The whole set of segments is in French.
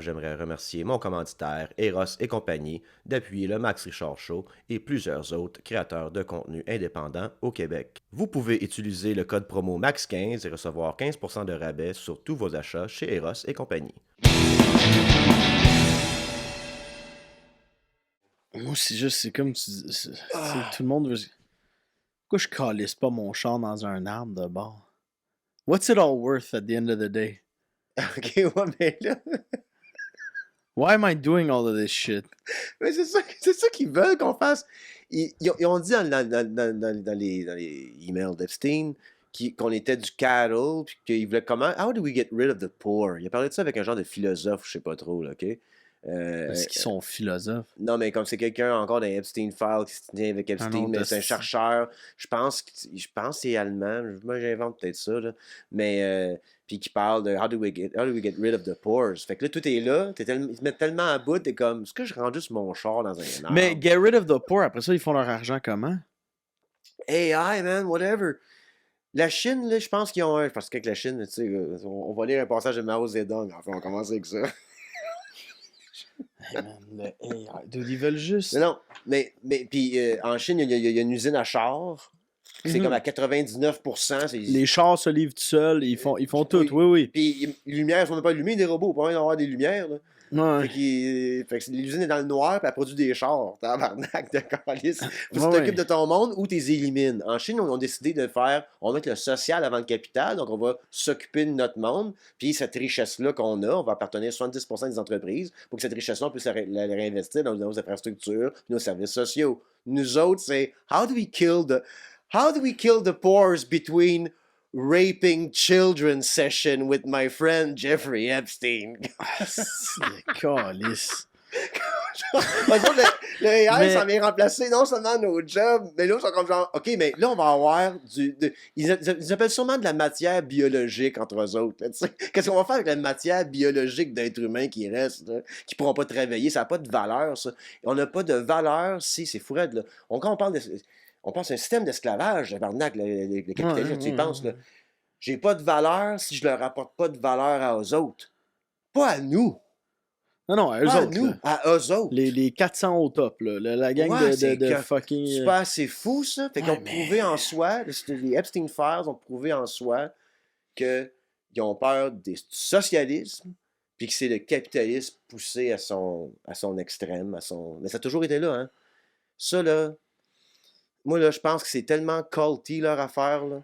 J'aimerais remercier mon commanditaire Eros et compagnie d'appuyer le Max Richard Show et plusieurs autres créateurs de contenu indépendants au Québec. Vous pouvez utiliser le code promo MAX15 et recevoir 15% de rabais sur tous vos achats chez Eros et compagnie. Moi, c'est comme tu dis. Tout le monde veut. Pourquoi je calisse pas mon char dans un arbre de bord? What's it all worth at the end of the day? Ok, ouais, mais là. Why am I doing all of this shit? Mais c'est ça qu'ils veulent qu'on fasse. Ils ont dit dans les emails d'Epstein qu'on était du cattle, puis qu'ils voulaient comment. How do we get rid of the poor? Il a parlé de ça avec un genre de philosophe, je sais pas trop, là, ok? Est-ce qu'ils sont philosophes? Non, mais comme c'est quelqu'un encore d'un Epstein File qui se tient avec Epstein, mais c'est un chercheur. Je pense que c'est allemand. Moi, j'invente peut-être ça, là. Mais puis qui parle de how do we get rid of the poor? Fait que là, tout est là. Ils te mettent tellement à bout, t'es comme, est-ce que je rends juste mon char dans un arbre? Mais get rid of the poor, après ça, ils font leur argent comment? AI, man, whatever. La Chine, là, je pense qu'ils ont un. Parce qu'avec la Chine, tu sais, on va lire un passage de Mao Zedong. Enfin, on commence avec ça. Hey man, le AI. Dude, ils veulent juste. Non, mais puis en Chine, il y a une usine à chars. C'est comme à 99%. Les chars se livrent tout seuls, ils font tout, oui. Puis les lumières ne sont même pas allumées, des robots, pas besoin d'avoir des lumières. Là. Ouais. Fait que l'usine est dans le noir, puis elle produit des chars. Tabarnak de calice. Faut que tu Ouais. t'occupes de ton monde ou tu les élimines. En Chine, on a décidé de faire, on va mettre le social avant le capital, donc on va s'occuper de notre monde, puis cette richesse-là qu'on a, on va appartenir à 70% des entreprises pour que cette richesse-là, on puisse la réinvestir dans nos infrastructures, nos services sociaux. Nous autres, c'est how do we kill the poor between raping children session with my friend Jeffrey Epstein? C'est calice. Le AI, ça vient remplacer non seulement nos jobs, mais là, ils sont comme genre, OK, mais là, on va avoir ils appellent sûrement de la matière biologique entre eux autres. Qu'est-ce qu'on va faire avec la matière biologique d'être humain qui reste, là, qui ne pourront pas travailler? Ça n'a pas de valeur, ça. On n'a pas de valeur si, c'est fou raide, là. Quand on parle on pense à un système d'esclavage, tabarnak, le capitalisme, tu y penses, là. J'ai pas de valeur si je leur apporte pas de valeur aux autres. Pas à nous. Non, à eux Pas autres. à nous, Là. à eux autres. Les 400 au top, là. La gang de fucking. C'est pas assez fou, ça. Fait qu'ils ont prouvé en soi, les Epstein Files ont prouvé en soi qu'ils ont peur du socialisme, puis que c'est le capitalisme poussé à son extrême, Mais ça a toujours été là, hein. Ça, là, moi, là, je pense que c'est tellement culty, leur affaire, là.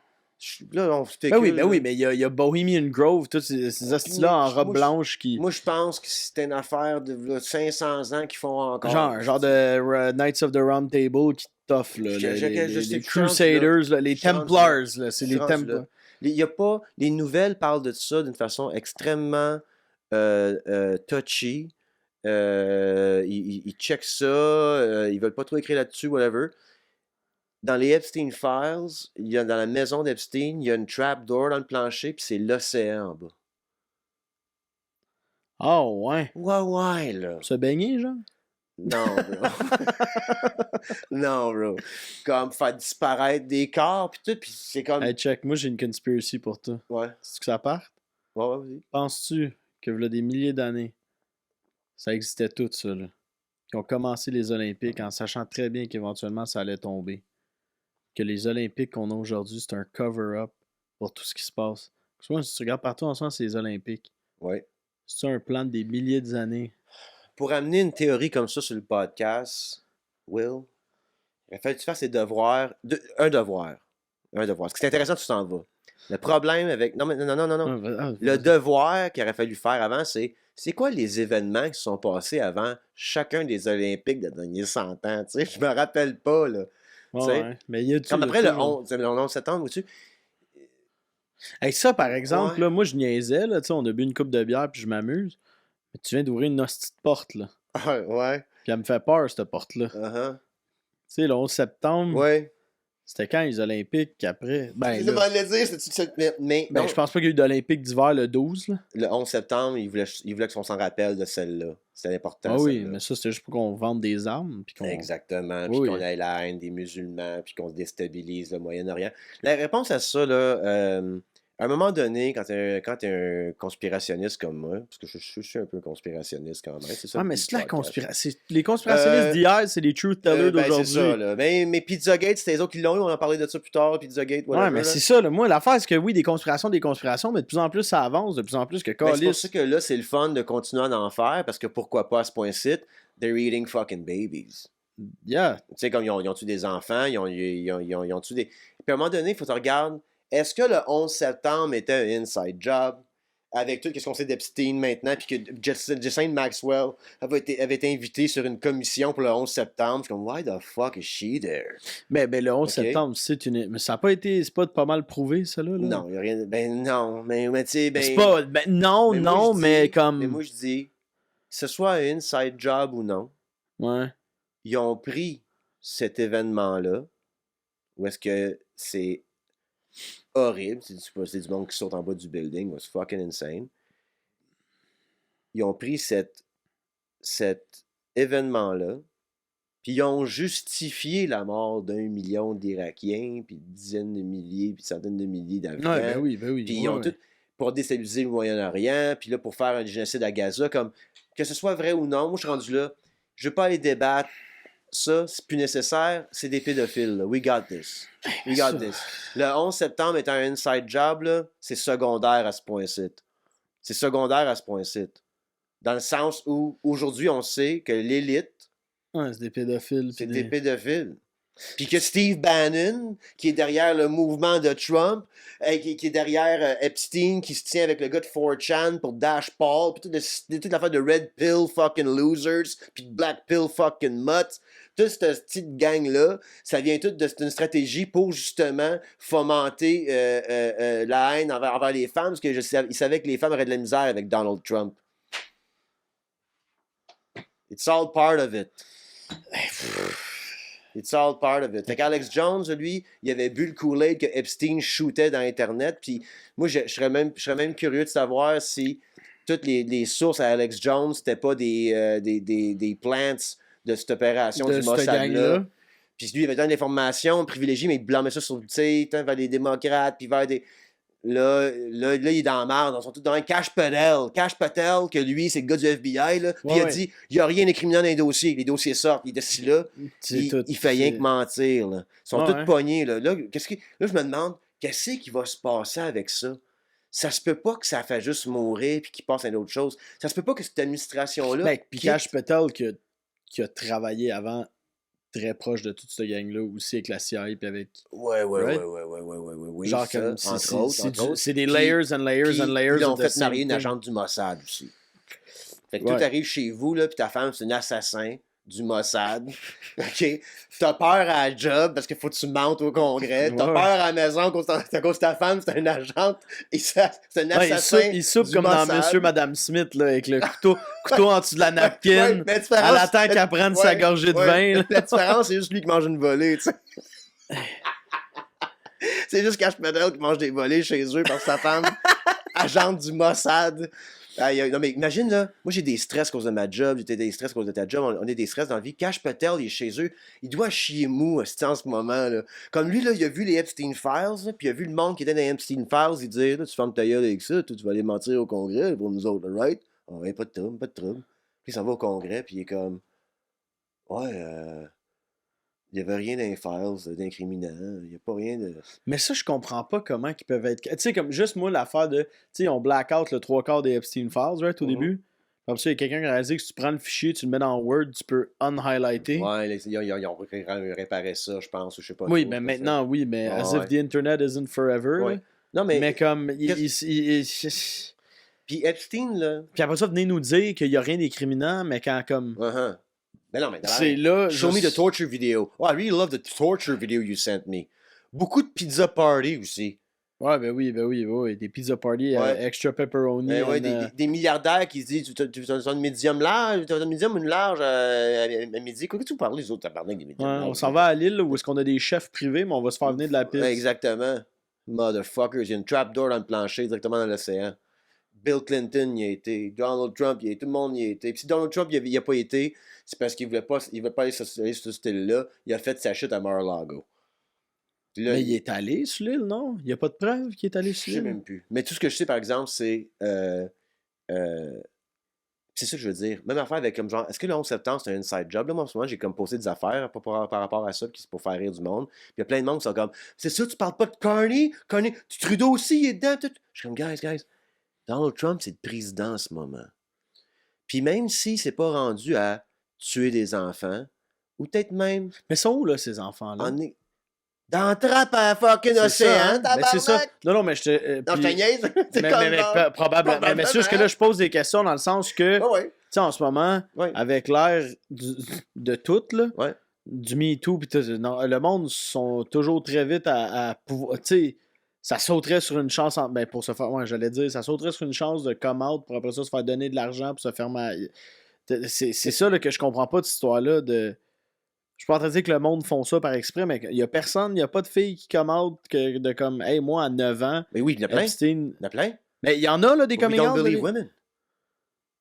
Là, on spécule. Ben oui, mais il y a Bohemian Grove, tous ces hosties-là en robe blanche qui. Moi, je pense que c'était une affaire de là, 500 ans qu'ils font encore. Genre de Knights of the Round Table qui t'offrent, là. Les Crusaders, là, les Templars, là. C'est les Templars. Il y a pas. Les nouvelles parlent de ça d'une façon extrêmement touchy. Ils checkent ça. Ils veulent pas trop écrire là-dessus, whatever. Dans les Epstein Files, dans la maison d'Epstein, il y a une trapdoor dans le plancher, puis c'est l'océan en bas. Ah ouais. Ouais, là. Se baigner, genre? Non, bro. Non, bro. Comme faire disparaître des corps, puis tout, puis c'est comme... Hey, check, moi j'ai une conspiracy pour toi. Ouais. C'est que ça parte? Ouais, vas-y. Penses-tu que, il y a des milliers d'années, ça existait tout, ça, là? Qui ont commencé les Olympiques en sachant très bien qu'éventuellement ça allait tomber. Que les Olympiques qu'on a aujourd'hui, c'est un cover-up pour tout ce qui se passe. Souvent, si tu regardes partout en ce moment, c'est les Olympiques. Ouais. C'est un plan des milliers d'années. Pour amener une théorie comme ça sur le podcast, Will, il fallait que tu fasses tes devoirs. Un devoir. Ce qui est intéressant, tu t'en vas. Le problème avec... Non. Le devoir qu'il aurait fallu faire avant, c'est quoi les événements qui se sont passés avant chacun des Olympiques des derniers 100 ans? Tu sais, je me rappelle pas, là. Ouais, mais il y a comme après le 11 septembre, tu sais. Hey, ça, par exemple, là, moi, je niaisais, là, on a bu une coupe de bière, puis je m'amuse. Mais tu viens d'ouvrir une hostie de porte, là. Ouais. Puis elle me fait peur, cette porte-là. Tu sais, le 11 septembre, ouais. C'était quand les Olympiques qu'après? Ben, là, mais je pense pas qu'il y a eu d'Olympiques d'hiver le 12. Là. Le 11 septembre, il voulait qu'on s'en rappelle de celle-là. C'était important. Ah oui, mais ça, c'était juste pour qu'on vende des armes. Puis exactement. Puis qu'on ait la haine des musulmans, puis qu'on se déstabilise le Moyen-Orient. La réponse à ça, là, À un moment donné, quand t'es un conspirationniste comme moi, parce que je suis un peu conspirationniste quand même, c'est ça Ouais, le mais but c'est du la podcast. conspiration. Les conspirationnistes d'hier, c'est les truth tellers Ben, c'est d'aujourd'hui. ça, là. Mais Pizzagate, c'était les autres qui l'ont eu, on en parlait de ça plus tard, Pizzagate, whatever. Ouais, mais là. c'est ça, là. Moi, l'affaire, c'est que oui, des conspirations, mais de plus en plus, ça avance, de plus en plus que Ben, c'est pour Callis. ça que là, c'est le fun de continuer à en faire, parce que pourquoi pas à ce point-ci, they're eating fucking babies. Yeah. Tu sais, comme ils ont tué des enfants, ils ont tué des... Puis à un moment donné, il faut que tu regardes, est-ce que le 11 septembre était un inside job? Avec tout ce qu'on sait d'Epstein maintenant, puis que Ghislaine Maxwell avait été invitée sur une commission pour le 11 septembre. Je suis comme, why the fuck is she there? Mais le 11 Ok. septembre, c'est une. Mais ça n'a pas été. C'est pas pas mal prouvé, ça, là. Non, il n'y a rien. Ben non, mais tu sais, ben. C'est pas. Ben non, mais moi, non, je mais dis- comme. Mais moi, je dis, que ce soit un inside job ou non, Ouais. ils ont pris cet événement-là, où est-ce que c'est horrible, c'est du monde qui saute en bas du building, c'est fucking insane. Ils ont pris cet événement-là, puis ils ont justifié la mort d'1 million d'Irakiens, puis de dizaines de milliers, puis de centaines de milliers d'Afghans. Ouais, ben oui. Puis ils ont tout pour déstabiliser le Moyen-Orient, puis là, pour faire un génocide à Gaza, comme que ce soit vrai ou non, moi je suis rendu là, je veux pas aller débattre. Ça, c'est plus nécessaire, c'est des pédophiles. Là. We got this. We got this. Le 11 septembre étant un inside job, là, c'est secondaire à ce point-ci. C'est secondaire à ce point-ci. Dans le sens où, aujourd'hui, on sait que l'élite, Ouais, c'est des pédophiles. c'est puis des pédophiles. Puis que Steve Bannon, qui est derrière le mouvement de Trump, qui est derrière Epstein, qui se tient avec le gars de 4chan pour Dash Paul, puis toute l'affaire de Red Pill fucking losers, puis de Black Pill fucking mutts, toute cette petite gang-là, ça vient tout d'une stratégie pour justement fomenter la haine envers les femmes, parce qu'ils savaient que les femmes auraient de la misère avec Donald Trump. It's all part of it. It's all part of it. Fait qu'Alex Jones, lui, il avait bu le Kool-Aid que Epstein shootait dans Internet. Puis moi, je serais même curieux de savoir si toutes les sources à Alex Jones, c'était pas des plants de cette opération de du cette Mossad-là. gang-là. Puis lui, il avait tant d'informations privilégiées, mais il blâmait ça sur, tu sais, tant vers les démocrates, puis vers des... Là, il est dans la merde. Ils sont tous dans un Cash Patel. Cash Patel, que lui, c'est le gars du FBI, là. Puis il a dit, il n'y a rien d'incriminant dans les dossiers. Les dossiers sortent. Il est assis là. Il fait rien que mentir, là. Ils sont tous pognés, là. Là, je me demande, qu'est-ce qui va se passer avec ça? Ça se peut pas que ça fait juste mourir puis qu'il passe à une autre chose. Ça se peut pas que cette administration-là... Ben, puis Cash Patel qui a travaillé avant très proche de toute cette gang-là aussi avec la CIA puis avec... Ouais. Genre ça, comme entre autres. C'est des layers and layers and layers. Ils ont fait marier une agente du Mossad aussi. Fait que tout arrive chez vous, là, puis ta femme, c'est un assassin du Mossad. OK? T'as peur à la job parce qu'il faut que tu mentes au congrès. T'as peur à la maison à cause de ta femme, c'est une agente. Et c'est un assassin. Il soupe du comme Mossad. dans Monsieur Madame Smith, là, avec le couteau en dessous de la napkin. Elle attend qu'elle prenne sa gorgée de vin. La différence, c'est juste lui qui mange une volée, tu sais. C'est juste Cash Patel qui mange des volées chez eux parce que sa femme, agente du Mossad. Non, mais imagine, là, moi j'ai des stress à cause de ma job, j'ai des stress à cause de ta job, on a des stress dans la vie. Cash Patel, il est chez eux, il doit chier mou en ce moment. Là. Comme lui, là, il a vu les Epstein Files, là, puis il a vu le monde qui était dans les Epstein Files, il dit, là, tu fermes ta gueule avec ça, toi, tu vas aller mentir au congrès pour nous autres, right? Oh, ouais, pas de trouble. Puis il s'en va au congrès, puis il est comme, ouais, il n'y avait rien dans les files d'incriminant. Il n'y a pas rien de... Mais ça, je comprends pas comment ils peuvent être... Tu sais, comme juste moi, l'affaire de... Tu sais, on blackout le 3/4 des Epstein Files, right, au début. Comme ça, il y a quelqu'un qui a réalisé que si tu prends le fichier, tu le mets dans Word, tu peux unhighlighter. Ouais, ils ont réparé ça, je pense, ou je sais pas. Oui, mais maintenant, oui, mais as if the Internet isn't forever. Ouais. Non, mais comme... Puis Epstein, là... Puis après ça, venez nous dire qu'il n'y a rien d'incriminant, mais quand comme... Mais non, mais c'est là... Show me the torture video. Oh, I really love the torture video you sent me. Beaucoup de pizza party aussi. Ouais, ben oui. Des pizza party, extra pepperoni. Des milliardaires qui se disent, tu as une médium large, tu as une médium ou une large à midi. Quoi que tu parles, les autres, tabarnak des médiums larges. On s'en va à Lille où est-ce qu'on a des chefs privés, mais on va se faire venir de la pizza. Exactement. Motherfuckers, il y a une trapdoor dans le plancher directement dans l'océan. Bill Clinton y a été, Donald Trump y a été, tout le monde y a été. Puis si Donald Trump y a pas été, c'est parce qu'il voulait pas aller sur ce style-là. Il a fait sa chute à Mar-a-Lago. Là, Mais il est allé sur l'île, non? Il n'y a pas de preuve qu'il est allé je sur sais l'île. même plus. Mais tout ce que je sais, par exemple, c'est ça que je veux dire. Même affaire avec comme genre, est-ce que le 11 septembre, c'est un inside job? Là, moi, en ce moment, j'ai comme posté des affaires par rapport à ça, puis c'est pour faire rire du monde. Puis il y a plein de monde qui sont comme, c'est ça, tu parles pas de Carney? Carney, Trudeau aussi, il est dedans. Tout. Je suis comme, guys, Donald Trump, c'est le président en ce moment. Puis même si c'est pas rendu à tuer des enfants, ou peut-être même Mais sont où, là, ces enfants-là? en est dans la trappe à fucking C'est océan, ça, hein? Ben, c'est ça. tabarnak! Non, mais je te. Non, je te puis- niaise. C'est mais, comme mais, genre- probablement. Mais c'est juste que là, je pose des questions dans le sens que, tu Ouais, sais, en ce moment, ouais. avec l'ère de tout, là, Ouais. du MeToo, puis le monde sont toujours très vite à pouvoir. Tu sais, ça sauterait sur une chance. Ben, pour se faire. Ouais, j'allais dire, ça sauterait sur une chance de come out pour après ça se faire donner de l'argent pour se faire mal. C'est ça là, que je comprends pas de cette histoire-là. Je suis pas en train de dire que le monde font ça par exprès, mais il y a personne, il n'y a pas de fille qui come out de comme, hey, moi, à 9 ans, Mais oui, il y en a plein. Epstein. Il y en a plein. Mais il y en a, là, des We coming don't out. là, believe des- women.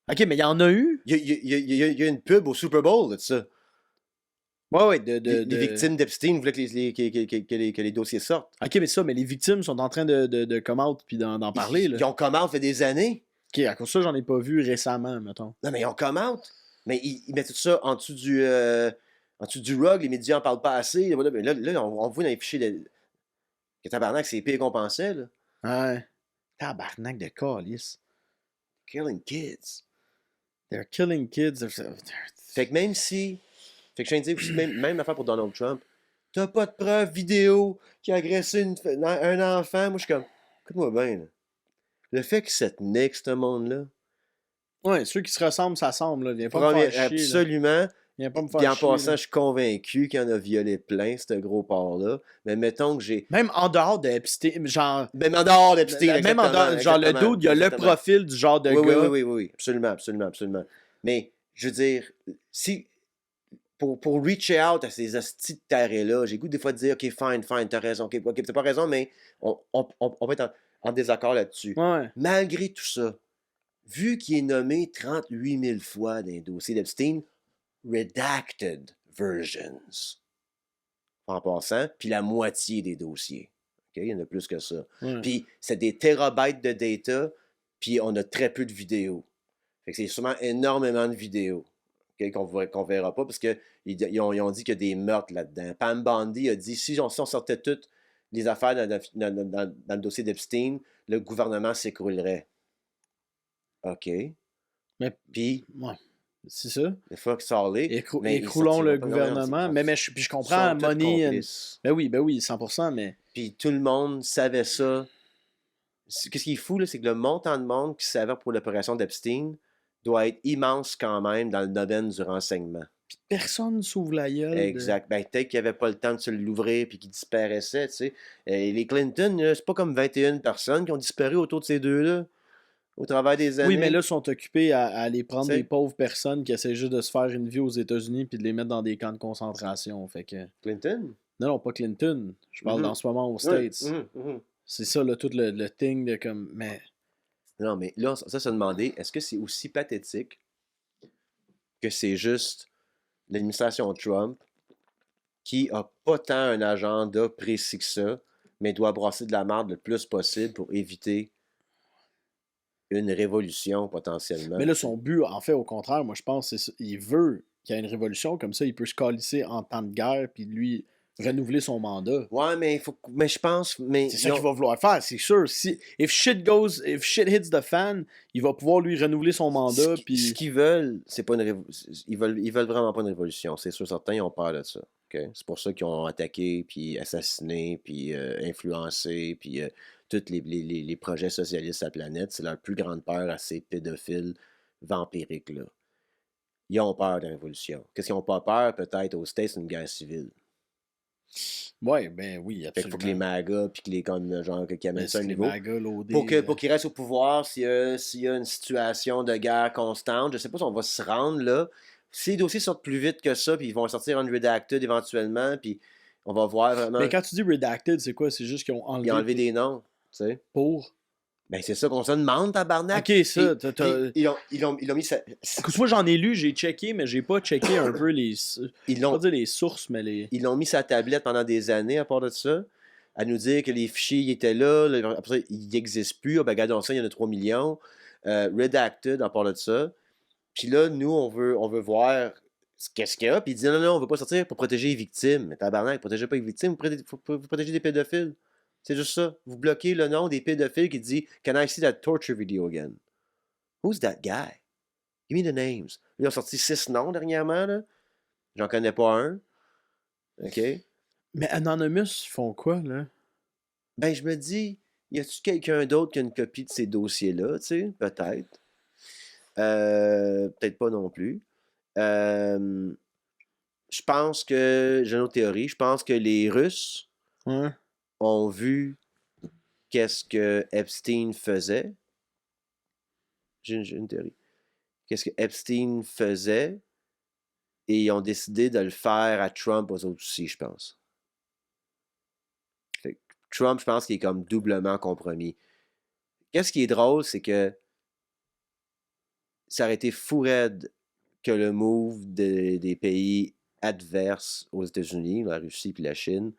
Ok, mais il y en a eu. Il y a une pub au Super Bowl de ça. Ouais, Les victimes d'Epstein voulaient que les dossiers sortent. Ok, mais ça, mais les victimes sont en train de come out puis d'en parler, là. Ils ont come out fait des années. Ok, à cause de ça, j'en ai pas vu récemment, mettons. Non, mais ils ont come out. Mais ils mettent tout ça en dessous du rug. Les médias en parlent pas assez. Là, mais là, on voit dans les fichiers que tabarnak, c'est pire qu'on pensait. Là. Ouais. Tabarnak de calice. Killing kids. They're killing kids. Fait que même si... Fait que je viens de dire aussi, même affaire pour Donald Trump, t'as pas de preuve vidéo qui a agressé un enfant. Moi, je suis comme... Écoute-moi bien, là. Le fait que cette nique, ce monde-là... Ouais, ceux qui se ressemblent, ça semble, là. Viens pas me faire chier, là. Absolument. Viens pas me faire Puis en chier, passant, là. je suis convaincu qu'il y en a violé plein, ce gros porc-là. Mais mettons que j'ai... Même en dehors de Epstein, genre... Même en dehors d'Epstein, Même en dehors, genre le exactement, dude, il y a le exactement. profil du genre de Oui, gars. oui. Absolument. Mais, je veux dire, si... Pour reach out à ces hosties de tarés-là, j'ai goût des fois de dire, OK, fine, t'as raison. OK, t'as pas raison, mais on va être en désaccord là-dessus. Ouais. Malgré tout ça, vu qu'il est nommé 38 000 fois dans les dossiers d'Epstein, redacted versions, en passant, puis la moitié des dossiers. OK, il y en a plus que ça. Ouais. Puis c'est des terabytes de data, puis on a très peu de vidéos. Fait que c'est sûrement énormément de vidéos. OK, qu'on verra pas, parce qu'ils ont dit qu'il y a des meurtres là-dedans. Pam Bondi a dit, si on sortait toutes les affaires dans le dossier d'Epstein, le gouvernement s'écroulerait. OK. Mais- Puis, Ouais. C'est ça. il faut qu'il sorte les. Écroulons le gouvernement. Mais je comprends, money. Ben oui, 100%, mais. Puis tout le monde savait ça. Qu'est-ce qui est fou, là, c'est que le montant de monde qui savait pour l'opération d'Epstein doit être immense quand même dans le domaine du renseignement. Personne s'ouvre la gueule. Exact. Ben, peut-être qu'il n'y avait pas le temps de se l'ouvrir puis qu'il disparaissait, tu sais. Les Clinton, là, c'est pas comme 21 personnes qui ont disparu autour de ces deux-là au travers des années. Oui, mais là, ils sont occupés à aller prendre T'sais. des pauvres personnes qui essaient juste de se faire une vie aux États-Unis puis de les mettre dans des camps de concentration. Fait que... Clinton? Non, pas Clinton. Je parle Mhm. en ce moment aux States. Mhm. C'est ça, là, tout le thing de comme. Mais. Non, mais là, ça se demander, est-ce que c'est aussi pathétique que c'est juste l'administration Trump qui a pas tant un agenda précis que ça, mais doit brasser de la merde le plus possible pour éviter une révolution potentiellement. Mais là, son but, en fait, au contraire, moi, je pense, c'est ça. Il veut qu'il y ait une révolution, comme ça, il peut se calisser en temps de guerre, puis lui, renouveler son mandat. Ouais, mais je pense... Mais C'est ça qu'il va vouloir faire, c'est sûr. If shit hits the fan, il va pouvoir lui renouveler son mandat, Ce puis... qu'ils veulent, c'est pas une révolution. Ils veulent vraiment pas une révolution. C'est sûr, certains, ils ont peur de ça. Okay? C'est pour ça qu'ils ont attaqué, puis assassiné, puis influencé, puis tous les projets socialistes à la planète. C'est leur plus grande peur à ces pédophiles vampiriques-là. Ils ont peur de la révolution. Qu'est-ce qu'ils n'ont pas peur, peut-être, aux States, une guerre civile. Ouais, ben oui, Fait qu'il faut que les MAGA, puis que les comme genre qui amènent ça à un niveau. Pour qu'ils restent au pouvoir, s'il y a une situation de guerre constante, je sais pas si on va se rendre là. Si les dossiers sortent plus vite que ça, puis ils vont sortir en redacted éventuellement, puis on va voir vraiment. Mais quand tu dis redacted, c'est quoi? C'est juste qu'ils ont enlevé... Ils ont enlevé des noms, tu sais. Pour... Ben c'est ça qu'on se demande, tabarnak. Ok, ça, Ils l'ont mis ça. Écoute, moi, j'en ai lu, j'ai checké, mais j'ai pas checké un peu les... Ils Je vais pas l'ont dire les sources, mais les... Ils l'ont mis sa tablette pendant des années à part de ça. à nous dire que les fichiers ils étaient là, après ça, ils n'existent plus. Ah, ben, regardons ça, il y en a 3 millions. Redacted, en parlant de ça. Puis là, nous, on veut voir qu'est-ce qu'il y a. Puis il dit non, non, on veut pas sortir pour protéger les victimes. Mais tabarnak, protégez pas les victimes, vous protégez des pédophiles. C'est juste ça. Vous bloquez le nom des pédophiles qui dit Can I see that torture video again? Who's that guy? Give me the names. Ils ont sorti 6 noms dernièrement, là. J'en connais pas un. OK? Mais Anonymous, ils font quoi, là? Ben, je me dis, y a-tu quelqu'un d'autre qui a une copie de ces dossiers-là, tu sais? Peut-être. Peut-être pas non plus. Je pense que, j'ai une autre théorie, je pense que les Russes Ouais. ont vu qu'est-ce que Epstein faisait. J'ai une théorie. Qu'est-ce que Epstein faisait et ils ont décidé de le faire à Trump aux autres aussi, je pense. Fait que Trump, je pense qu'il est comme doublement compromis. Qu'est-ce qui est drôle, c'est que ça aurait été fou raide que le move des pays adverses aux États-Unis, la Russie puis la Chine,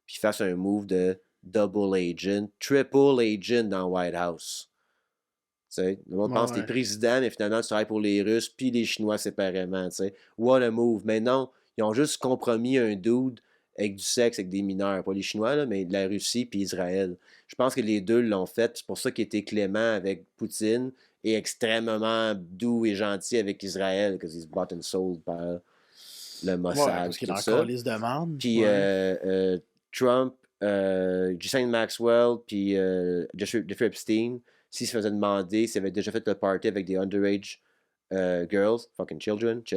puis fasse un move de double agent, triple agent dans le White House. Tu sais, le monde pense que t'es président, mais finalement tu travailles pour les Russes puis les Chinois séparément. Tu sais. What a move. Mais non, ils ont juste compromis un dude avec du sexe, avec des mineurs. Pas les Chinois, là, mais de la Russie puis Israël. Je pense que les deux l'ont fait. C'est pour ça qu'il était clément avec Poutine et extrêmement doux et gentil avec Israël, parce qu'il se bought and sold par le Mossad. Ouais, parce qu'il est tout encore ça. liste de merde. Puis Trump, Ghislaine Maxwell, puis Jeffrey Epstein, s'il se faisait demander s'il avait déjà fait le party avec des underage girls, fucking children, puis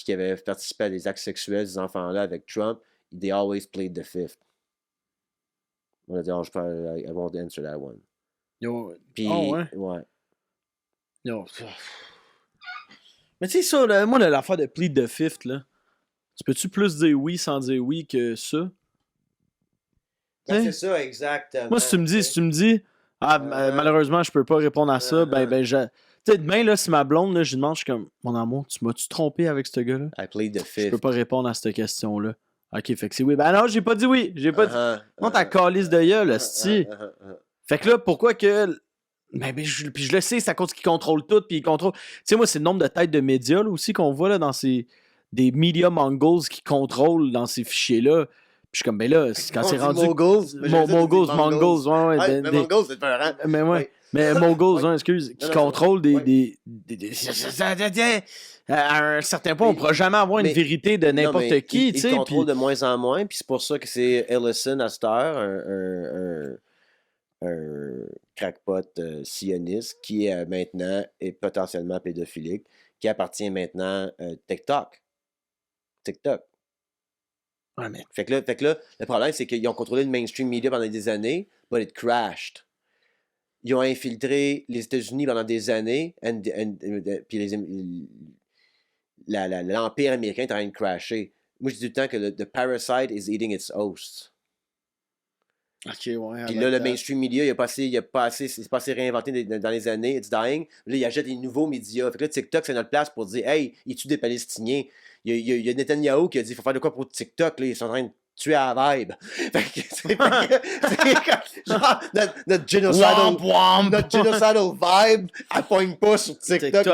qui avait participé à des actes sexuels des enfants-là avec Trump, they always played the fifth. On a dit, oh, I won't answer that one. Yo, Puis, ouais. Yo. Mais tu sais, ça, là, moi, l'affaire de plead the fifth, là, tu peux-tu plus dire oui sans dire oui que ça? Ben, c'est ça, exactement. Moi, si tu me dis, malheureusement, je peux pas répondre à ça, ben, tu sais, demain, là, si ma blonde, là, je lui demande, je suis comme, mon amour, tu m'as-tu trompé avec ce gars-là? I plead the fifth. Je peux pas répondre à cette question-là. Ok, fait que c'est oui. Ben non, j'ai pas dit oui. J'ai pas dit. Non, ta calice de gueule, esti. Fait que là, pourquoi que. Puis je le sais, c'est à cause qu'il contrôle tout, puis il contrôle. Tu sais, moi, c'est le nombre de têtes de médias là, aussi qu'on voit là, dans ces. Des media mongols qui contrôlent dans ces fichiers-là. Puis je suis comme, ben là, quand c'est rendu. Mongols, ouais. Mais Mongols, c'est peurant. Mais ouais. Mais Mongols, excuse, qui contrôlent des à un certain point, on ne pourra jamais avoir une vérité de n'importe qui. Ils contrôlent de moins en moins, puis c'est pour ça que c'est Ellison à cette heure, un crackpot sioniste qui maintenant est potentiellement pédophilique, qui appartient maintenant à TikTok. Ouais, mais... Fait que là, le problème, c'est qu'ils ont contrôlé le mainstream media pendant des années, but it crashed. Ils ont infiltré les États-Unis pendant des années, puis l'Empire américain est en train de crasher. Moi, je dis tout le temps que the parasite is eating its host. Ok, ouais. Puis là, le mainstream media, c'est pas assez réinventé dans les années, it's dying. Là, il achète des nouveaux médias. Fait que là, TikTok, c'est notre place pour dire, hey, ils tuent des Palestiniens. Il y a Netanyahu qui a dit, il faut faire de quoi pour TikTok, là, ils sont en train de tuer à la vibe. Fait que c'est genre, notre genocidal vibe, elle pogne pas sur TikTok,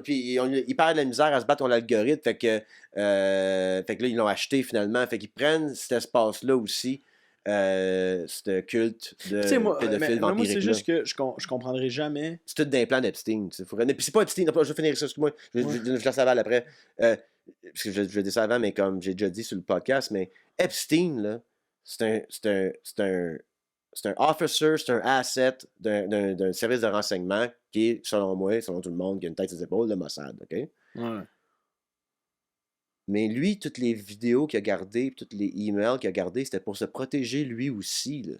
Puis ils perdent de la misère à se battre contre l'algorithme. Fait que là, ils l'ont acheté finalement. Fait qu'ils prennent cet espace-là aussi. Ce culte de pédophile vampirique. Moi, c'est juste que je comprendrai jamais. C'est tout d'un plan d'Epstein. Puis c'est pas Epstein. Je vais finir ça, excuse-moi. Je laisse la balle après. Parce que je dis ça avant, mais comme j'ai déjà dit sur le podcast, mais Epstein, là, c'est un officer, c'est un asset d'un service de renseignement qui est, selon moi, selon tout le monde, qui a une tête sur ses épaules, le Mossad, OK? Ouais. Mais lui, toutes les vidéos qu'il a gardées, toutes les emails qu'il a gardés, c'était pour se protéger lui aussi, là.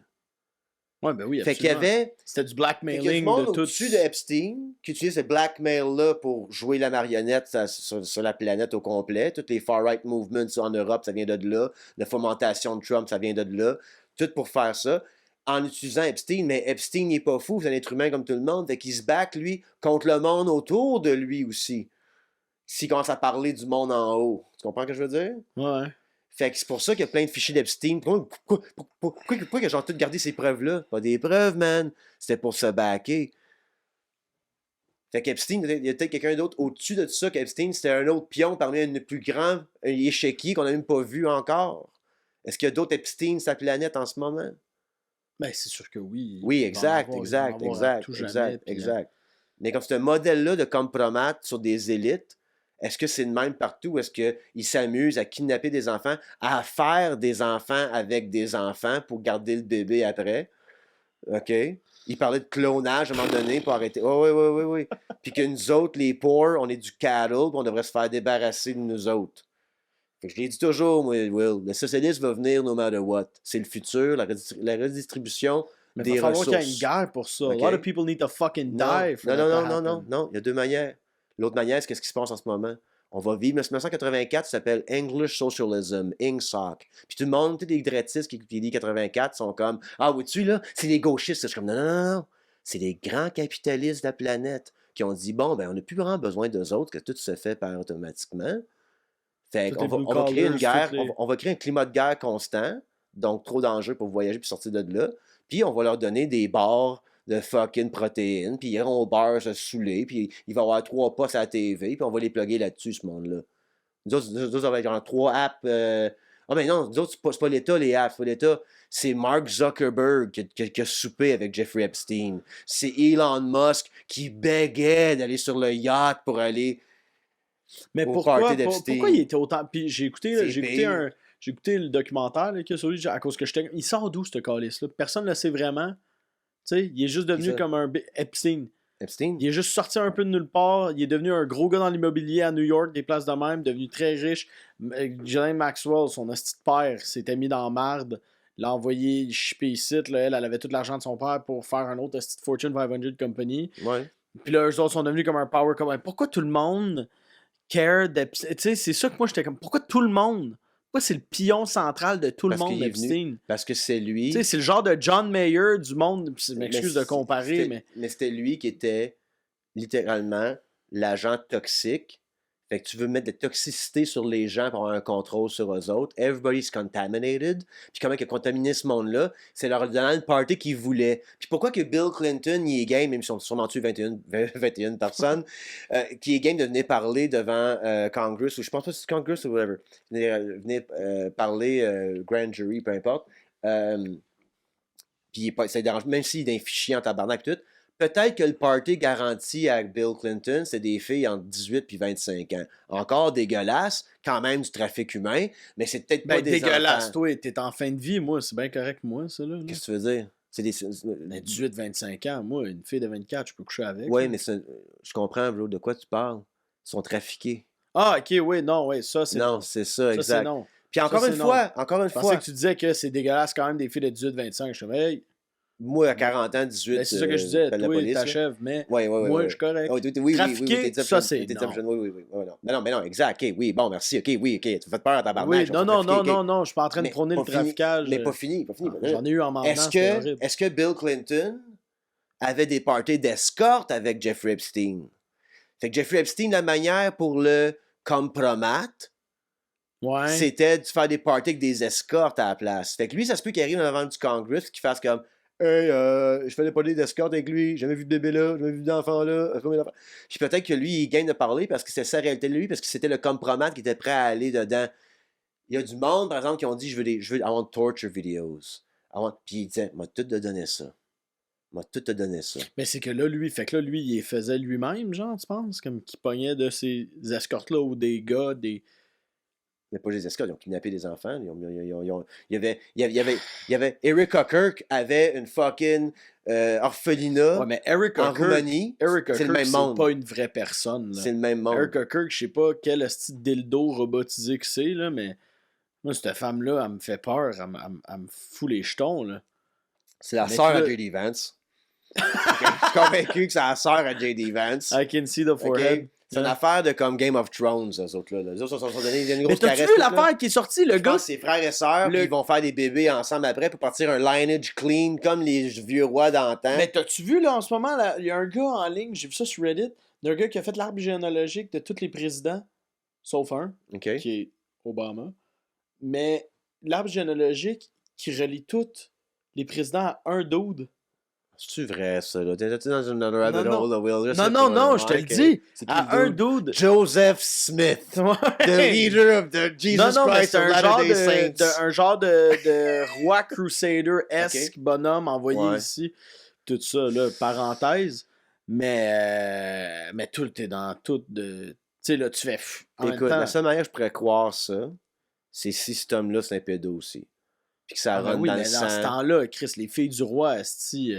Ouais, ben oui, absolument. Fait qu'il y avait... C'était du blackmailing de tout. Au-dessus de Epstein, qui utilisait ce blackmail-là pour jouer la marionnette sur la planète au complet. Toutes les far-right movements en Europe, ça vient de là. La fomentation de Trump, ça vient de là. Tout pour faire ça. En utilisant Epstein, mais Epstein n'est pas fou, c'est un être humain comme tout le monde. Fait qu'il se back, lui, contre le monde autour de lui aussi. S'il commence à parler du monde en haut. Tu comprends ce que je veux dire? Ouais. Fait que c'est pour ça qu'il y a plein de fichiers d'Epstein. Pourquoi que genre tout gardé ces preuves-là? Pas des preuves, man. C'était pour se backer. Fait qu'Epstein, il y a peut-être quelqu'un d'autre au-dessus de tout ça qu'Epstein, c'était un autre pion parmi un plus grand échiquier qu'on n'a même pas vu encore. Est-ce qu'il y a d'autres Epstein sur la planète en ce moment? Ben, c'est sûr que oui. Oui, Il va en exact, avoir, il va en exact, avoir à exact, tout jamais, exact, puis, exact. Mais comme ce modèle-là de compromettre sur des élites, est-ce que c'est le même partout ou est-ce qu'ils s'amusent à kidnapper des enfants, à faire des enfants avec des enfants pour garder le bébé après? OK? Il parlait de clonage à un moment donné pour arrêter. Oh, oui, oui, oui, oui. Puis que nous autres, les poor, on est du cattle, puis on devrait se faire débarrasser de nous autres. Fait que je l'ai dit toujours, moi, Will, le socialisme va venir no matter what. C'est le futur, la redistribution mais des il va falloir qu'il y ait ressources. une guerre pour ça. OK? A lot of people need to fucking Non, die for non, that non, to non, non, non, happen. non. Il y a deux manières. L'autre manière, c'est qu'est-ce qui se passe en ce moment? On va vivre 1984, ça s'appelle English Socialism, INGSOC. Puis tout le monde, tous les grattistes qui lisent 84 sont comme ah, oui-tu, là, c'est les gauchistes. Je suis comme non, non, non, non. C'est les grands capitalistes de la planète qui ont dit bon, ben, on n'a plus vraiment besoin d'eux autres, que tout se fait par automatiquement. Fait Tous qu'on les va, blue on va créer une collars, guerre, toutes les- on va créer un climat de guerre constant, donc trop dangereux pour voyager puis sortir de là. Puis on va leur donner des bars de fucking protéines, puis ils iront au bar se saouler, puis il va y avoir 3 postes à la TV, puis on va les plugger là-dessus, ce monde-là. Nous autres, on va être genre 3 apps. Ah, mais non, nous autres, c'est pas l'État, les apps. C'est pas l'État. C'est Mark Zuckerberg qui a soupé avec Jeffrey Epstein. C'est Elon Musk qui bégait d'aller sur le yacht pour aller Mais au pourquoi, party d'Epstein. pourquoi il était autant. Puis j'ai écouté, C'est j'ai écouté pire. j'ai écouté le documentaire là, qu'il y a sur lui à cause que j'étais. Il sort d'où ce calice-là? Personne ne le sait vraiment. Tu sais, il est juste devenu ça? comme un Epstein. Epstein? Il est juste sorti un peu de nulle part. Il est devenu un gros gars dans l'immobilier à New York, des places de même, devenu très riche. Ghislaine Maxwell, son hostie de père, s'était mis dans la marde. L'a envoyé chipper ici. Là, elle avait tout l'argent de son père pour faire un autre hostie de Fortune 500 company. Ouais. Puis là, eux autres sont devenus comme un power company. Pourquoi tout le monde care d'Epstein? Tu sais, c'est ça que moi, j'étais comme... Pourquoi tout le monde? Pourquoi c'est le pion central de tout le Parce monde qu'il est venu- d'Epstein? Parce que c'est lui. Tu sais, c'est le genre de John Mayer du monde. Je m'excuse de comparer, c'était- mais... Mais c'était lui qui était littéralement l'agent toxique. Fait que tu veux mettre de toxicité sur les gens pour avoir un contrôle sur eux autres. Everybody's contaminated. Puis comment il a contaminé ce monde-là? C'est leur donnant le party qu'ils voulaient. Puis pourquoi que Bill Clinton, il est game, même si on a sûrement tué 21 personnes, qui est game de venir parler devant Congress, ou je pense pas si c'est Congress ou whatever, venir parler grand jury, peu importe. Puis ça dérange, même s'il est un fichier en tabarnak et tout, peut-être que le party garanti à Bill Clinton, c'est des filles entre 18 et 25 ans. Encore dégueulasse, quand même du trafic humain, mais c'est peut-être pas Ben, des dégueulasse, enfants. toi, t'es en fin de vie, moi, c'est bien correct, moi, ça, là. Qu'est-ce que tu veux dire? C'est des... Ben, 18-25 ans, moi, une fille de 24, je peux coucher avec. Oui, là. mais je comprends, bro, de quoi tu parles. Ils sont trafiqués. Ah, ok, oui, non, oui, ça, c'est Non, non. c'est ça, Ça, c'est exact. non. Puis encore Ça, une c'est fois, encore une Je pensais fois, que tu disais que c'est dégueulasse quand même des filles de 18-25. Je me hey, moi, à 40 ans, 18, ben, c'est ça que je disais, j'appelle la toi, police, là. t'achèves, mais Oui, oui, oui. moi, oui. je suis correct. Oh, oui, Trafiquer, t'es ça, c'est t'es non. jeune, oui, oui, oui. Oh, non. Mais non, exact, ok, oui, bon, merci, ok, oui, ok, tu fais peur à ta barnaque. Oui, non, je suis pas en train de Mais prôner le pas fini. traficage. Mais pas fini, pas fini. J'en ai eu en m'en venant, c'était horrible. Est-ce que Bill Clinton avait des parties d'escorte avec Jeffrey Epstein? Fait que Jeffrey Epstein, la manière pour le compromettre, Ouais. c'était de faire des parties avec des escortes à la place. Fait que lui, ça se peut qu'il arrive devant du Congress qu'il fasse comme hey, je fais des parties d'escorte avec lui, j'ai jamais vu de bébé là, j'ai jamais vu d'enfant là. Puis peut-être que lui, il gagne de parler parce que c'est sa réalité de lui, parce que c'était le compromettre qui était prêt à aller dedans. Il y a du monde, par exemple, qui ont dit je veux I want torture videos. Puis il disait m'a tout te donné ça. M'a tout te donné ça. Mais c'est que là, lui, il les faisait lui-même, genre, tu penses? Comme qu'il pognait de ces escortes-là ou des gars, des. Mais pas des escortes, ils ont kidnappé des enfants. Il y avait Eric O'Kirk avait une fucking orphelinat Ouais, mais Eric en O'Kirk, Roumanie. C'est le même monde. c'est pas une vraie personne. Là. C'est le même monde. Eric O'Kirk, je sais pas quel esti de dildo robotisé que c'est, là, mais moi, cette femme-là, elle me fait peur. Elle me fout les jetons, là. C'est la Mais sœur là- à J.D. Vance. Ok? Je suis convaincu que c'est la sœur à J.D. Vance. I can see the forehead. Ok? C'est une affaire de comme Game of Thrones, eux autres. Là. Les autres sont donnés une Mais grosse t'as-tu caresse. vu toute, là. l'affaire qui est sortie, le Je gars? pense que c'est frères et sœurs, puis ils vont faire des bébés ensemble après pour partir un lineage clean comme les vieux rois d'antan. Mais t'as-tu vu, là, en ce moment, là, il y a un gars en ligne, j'ai vu ça sur Reddit, d'un gars qui a fait l'arbre généalogique de tous les présidents, sauf un, OK. qui est Obama. mais l'arbre généalogique qui relie tous les présidents à un dude. C'est-tu vrai, ça, là? T'es-tu dans une rabbit Non, hole, là, Will? Je Non, sais non, pas, non, là. je te le Ok. dis. C'est qui À le un dude? dude. Joseph Smith, the Ouais. leader of the Jesus Non, mais Christ c'est of un genre Latter-day Saints. un genre de roi crusader-esque bonhomme envoyé Ouais. ici. Tout ça, là, parenthèse. Mais tout est dans tout de. Tu sais, là, tu fais. En Écoute, même temps, la seule manière que je pourrais croire ça, c'est si cet homme-là, c'est un pédo aussi. Puis que ça ben rentre oui, dans mais le dans ce sang. temps-là, Chris, les filles du roi, esti,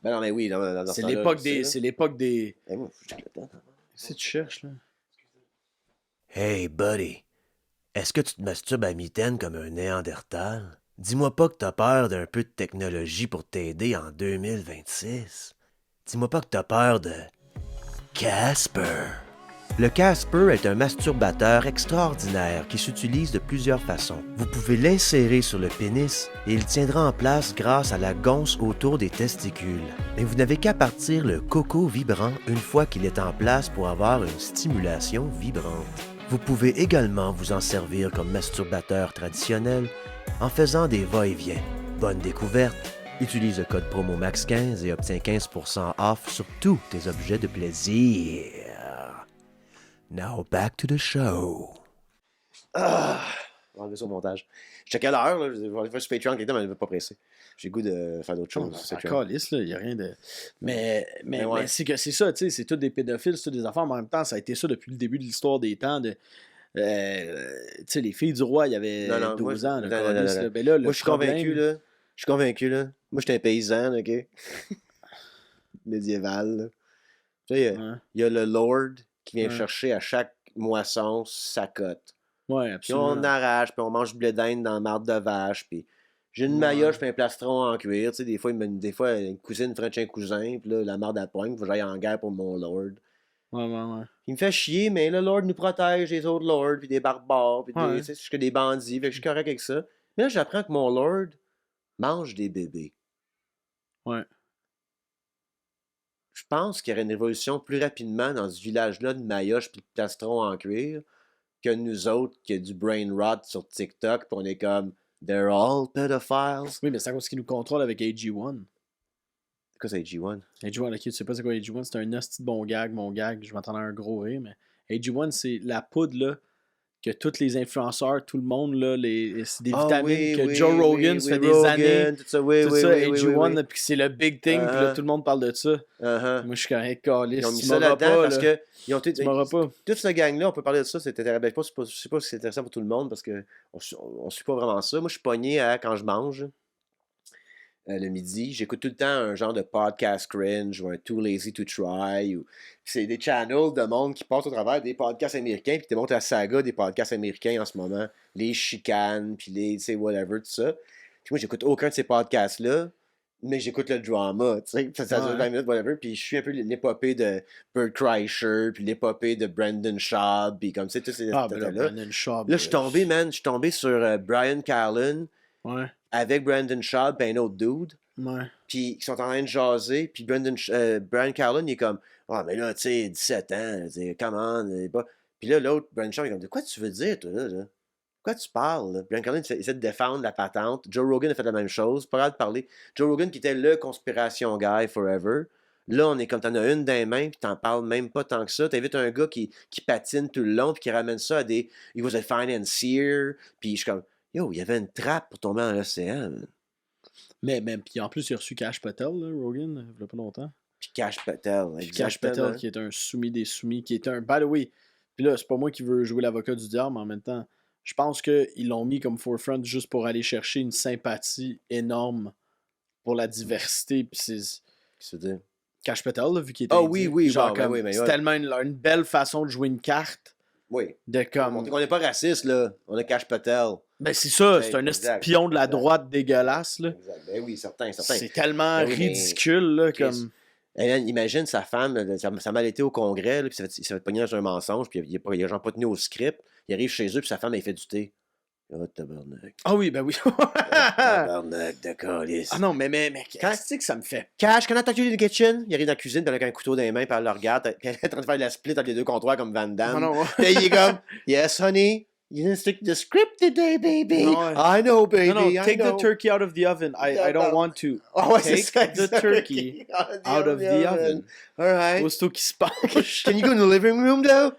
Ben non, mais oui, dans ce c'est temps-là, l'époque je sais, des. là. C'est l'époque des. Eh, moi, faut que je check le temps. Qu'est-ce que tu cherches, là? Hey, buddy, est-ce que tu te masturbes à mitaine comme un néandertal? Dis-moi pas que t'as peur d'un peu de technologie pour t'aider en 2026. Dis-moi pas que t'as peur de Casper. Le Casper est un masturbateur extraordinaire qui s'utilise de plusieurs façons. Vous pouvez l'insérer sur le pénis et il tiendra en place grâce à la gonce autour des testicules. Mais vous n'avez qu'à partir le coco vibrant une fois qu'il est en place pour avoir une stimulation vibrante. Vous pouvez également vous en servir comme masturbateur traditionnel en faisant des va-et-vient. Bonne découverte! Utilise le code promo MAX15 et obtiens 15% off sur tous tes objets de plaisir. Now back to the show. Ah! On va enlever ça au montage. Je checkais l'heure, là. Je vais aller faire sur Patreon, quelqu'un ne veut pas presser. J'ai le goût de faire d'autres choses. C'est c'est encore lisse, là, il n'y a rien de. Mais ouais. c'est que c'est ça, tu sais, c'est tous des pédophiles, c'est tous des affaires, mais en même temps, ça a été ça depuis le début de l'histoire des temps. Tu sais, les filles du roi, il y avait Non, 12 moi, ans. non, Là, non, non, câlisse, non. là. Ben là, le Moi, je suis problème- convaincu, là. Je suis convaincu, là. Moi, j'étais un paysan, OK? Médiéval, là. Tu sais, Ouais, il y a le Lord qui vient Ouais. chercher à chaque moisson sa cote. ouais, Puis absolument. on arrache, puis on mange du blé d'Inde dans la marde de vache, puis j'ai une Ouais. maillotche puis un plastron en cuir, tu sais, des fois, une cousine French un cousin, puis là, la marde à poigne, faut que j'aille en guerre pour mon Lord. Ouais. Il me fait chier, mais le Lord nous protège des autres Lords, puis des barbares, puis Ouais. tu sais, je suis des bandits, fait que je suis correct avec ça. Mais là, j'apprends que mon Lord mange des bébés. Ouais. Je pense qu'il y aurait une évolution plus rapidement dans ce village-là de maillotche puis de plastron en cuir que nous autres qui a du brain rot sur TikTok, puis on est comme « They're all pedophiles ». Oui, mais c'est à cause qu'il nous contrôle avec AG1. C'est quoi ça, AG1? AG1, ok, tu sais pas c'est quoi AG1, c'est un hostie de bon gag, mon gag, je m'attendais à un gros rire, mais AG1, c'est la poudre, là, que tous les influenceurs, tout le monde, là, c'est des vitamines que Joe Rogan, ça fait des années, tout ça, oui, tout oui, ça, oui, AG1, oui. là, puis que c'est le big thing, puis là, Uh-huh. tout le monde parle de ça. Uh-huh. Moi, je suis correct, Carlis, Ils ont mis tu ça m'auras là-dedans pas, parce là. que ils ont tout, Tu m'auras pas. toute cette gang-là, on peut parler de ça, c'était je sais pas si c'est intéressant pour tout le monde parce que on suit pas vraiment ça. Moi, je suis pogné à quand je mange le midi, j'écoute tout le temps un genre de podcast cringe ou un Too Lazy to Try. Ou... C'est des channels de monde qui passent au travers des podcasts américains, puis te montrent la saga des podcasts américains en ce moment, les chicanes, puis les, tu sais, whatever, tout ça. Puis moi, j'écoute aucun de ces podcasts-là, mais j'écoute le drama, tu sais, ça dure Ouais. 20 minutes, whatever, puis je suis un peu l'épopée de Bert Kreischer, puis l'épopée de Brandon Schaub, puis comme ça, tous ces Ah, ben là, là. Brandon Schaub. Là, je suis tombé, man, je suis tombé sur Brian Callen Ouais, avec Brandon Schaub et un autre dude. ouais. Puis qui sont en train de jaser, puis Brian Callen, il est comme « Ah, mais là, tu sais, 17 ans, tu sais, come on, Puis là, l'autre, Brian Schaub, il est comme « De quoi tu veux dire, toi, là? De quoi tu parles, là? » Brian Callen essaie de défendre la patente. Joe Rogan a fait la même chose, pas grave de parler. Joe Rogan, qui était le conspiration guy forever, là, on est comme t'en as une dans les mains, puis t'en parles même pas tant que ça. T'invites un gars qui patine tout le long, puis qui ramène ça à des « He was a financier », puis je suis comme « Yo, il y avait une trappe pour tomber dans l'océan, man. » Mais puis en plus, il a reçu Cash Patel, là, Rogan, il y a pas longtemps. Puis Cash Patel, Puis Cash exactement. Patel, qui est un soumis des soumis, qui est un. By the way, puis là, c'est pas moi qui veux jouer l'avocat du diable, mais en même temps, je pense qu'ils l'ont mis comme forefront juste pour aller chercher une sympathie énorme pour la diversité. Puis c'est. Qu'est-ce que tu veux dire? Cash Patel, là, vu qu'il était. Ah oui, oui, genre bon, ben comme, oui, mais c'est ouais. tellement une belle façon de jouer une carte. Oui. De comme. Montrer qu'on n'est pas raciste, là. On a Cash Patel. Ben c'est ça, c'est un Exact, espion de la exact. droite dégueulasse, là. Exact. Ben oui, certain. C'est tellement Ben oui, mais ridicule, là, Chris, comme. Imagine sa femme, là, ça a mal été au congrès, là, puis il s'est fait pogner dans un mensonge, puis il a genre pas tenu au script. Il arrive chez eux, puis sa femme, elle fait du thé. Oh, tabarnak. Ah oui, ben oui. Tabarnak de calice. Ah non, mais Quand- qu'est-ce que ça me fait? Cash, can I talk to you in the kitchen? Il arrive dans la cuisine, puis avec un couteau dans les mains, puis elle le regarde, puis elle est en train de faire la split entre les deux comptoirs comme Van Damme. Ah non, Puis il est comme, yes, honey. You didn't stick to the script today, baby. No, I know, baby. No, I take the know. turkey out of the oven. I don't want to. Ah ouais, c'est Take ça, the turkey out of the oven. All right. Aussitôt qu'il se penche. Can you go in the living room, though?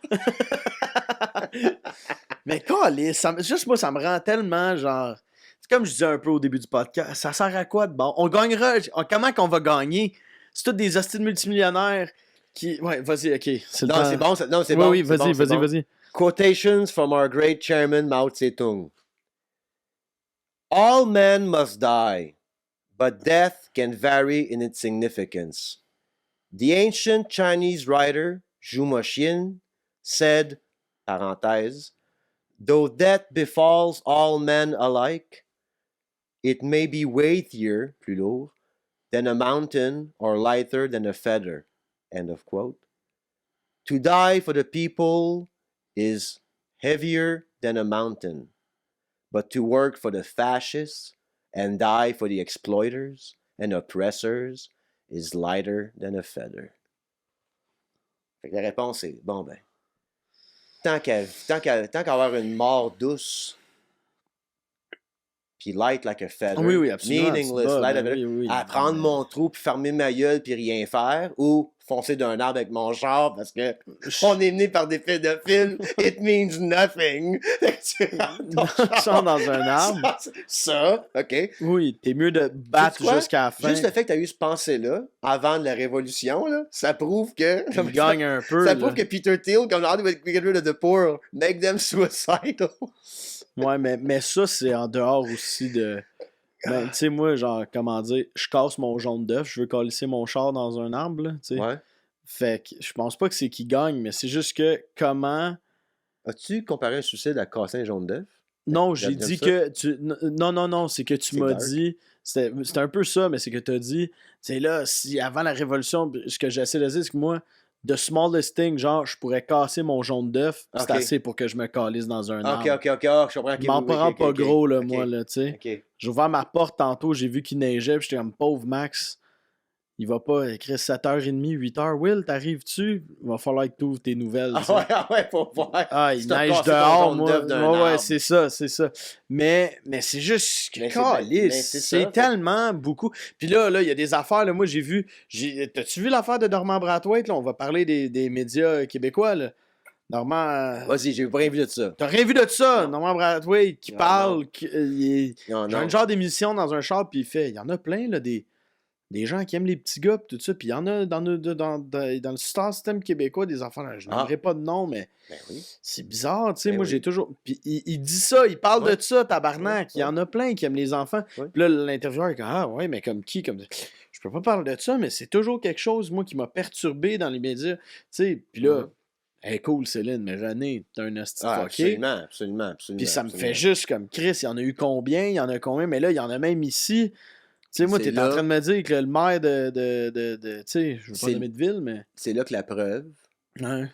Mais câlisse, juste moi, ça me rend tellement genre. C'est comme je disais un peu au début du podcast. Ça sert à quoi de bon? On gagnera. Comment qu'on va gagner? C'est tous des hosties de multimillionnaires qui. Ouais, vas-y, ok. C'est le Non, temps. c'est bon. Non, c'est Oui, bon. oui, c'est vas-y, bon, c'est vas-y, bon. vas-y. Quotations from our great chairman Mao Zedong. All men must die, but death can vary in its significance. The ancient Chinese writer Zhu Moxian said, parenthèse, though death befalls all men alike, it may be weightier, plus lourd, than a mountain or lighter than a feather. End of quote. To die for the people is heavier than a mountain, but to work for the fascists and die for the exploiters and oppressors is lighter than a feather. Fait que la réponse est, bon ben, tant qu'à avoir une mort douce, puis light like a feather, Oui, oui, absolument. meaningless, c'est light pas- like a oui, oui. à prendre mon trou, puis fermer ma gueule, puis rien faire, ou foncer d'un arbre avec mon char, parce que on est venu par des pédophiles, it means nothing. Fait que tu rentres ton Char dans un arbre. Ça, OK. Oui, t'es mieux de battre Sais-tu quoi? jusqu'à la fin. Juste le fait que tu as eu ce pensée-là, avant de la Révolution, là, ça prouve que... Il gagne un peu. Ça là. prouve que Peter Thiel, comme l'art de get rid of the poor, make them suicidal. Ouais, mais ça, c'est en dehors aussi de. Ben, tu sais, moi, genre, comment dire, je casse mon jaune d'œuf, je veux calisser mon char dans un arbre, là, tu sais. Ouais. Fait que je pense pas que c'est qui gagne, mais c'est juste que comment. As-tu comparé un suicide à casser un jaune d'œuf? Non, j'ai J'aime dit ça. que. Non, c'est que tu C'est m'as dark. dit. C'était un peu ça, mais c'est que tu as dit. Tu sais, là, si avant la Révolution, ce que j'essaie de dire, c'est que moi, the smallest thing, genre, je pourrais casser mon jaune d'œuf, c'est Ok. assez pour que je me calisse dans un arbre. OK, je comprends. Je m'en prends pas gros, là, moi, là. là, tu sais. OK. J'ai ouvert ma porte tantôt, j'ai vu qu'il neigeait, puis j'étais comme pauvre Max. Il va pas écrire 7h30, 8h. Will, t'arrives-tu? Il va falloir que tu ouvres tes nouvelles. tu sais. Ah ouais, faut voir. Ah, il Si t'as neige cassé ton dehors, jaune moi. d'œuf d'un Ouais, arbre. c'est ça. Mais c'est juste que Mais calisse, c'est c'est ça. tellement beaucoup. Puis là, il y a des affaires, là, moi j'ai vu. T'as-tu vu l'affaire de Normand Brathwaite? Là? On va parler des médias québécois. Là. Normand. Vas-y, j'ai pas rien vu de ça. T'as rien vu de ça, Non. Normand Brathwaite qui Non, parle. non. Il Non, J'ai un genre d'émission dans un char, puis il fait. Il y en a plein, là, des gens qui aiment les petits gars, pis tout ça. Puis il y en a dans le star system québécois des enfants. Là, je n'aimerais pas de nom, mais Ben oui. c'est bizarre, tu sais. Ben moi, oui. j'ai toujours. Puis il dit ça, il parle Ouais. de ça, tabarnak. Ouais, Il y en a plein qui aiment les enfants. Ouais. Puis là, l'intervieweur est comme ah, ouais, mais comme qui comme... Je peux pas parler de ça, mais c'est toujours quelque chose, moi, qui m'a perturbé dans les médias. Tu sais, puis là. Mhm. Hey, cool, Céline, mais René, t'es un hostie Ah, fucké. absolument. Puis ça me absolument. fait juste comme Chris, il y en a eu combien, il y en a combien, mais là, il y en a même ici. Tu sais, moi, C'est t'es en là- train de me dire que le maire tu sais, je veux pas C'est- nommer de ville, mais. C'est là que la preuve Ouais.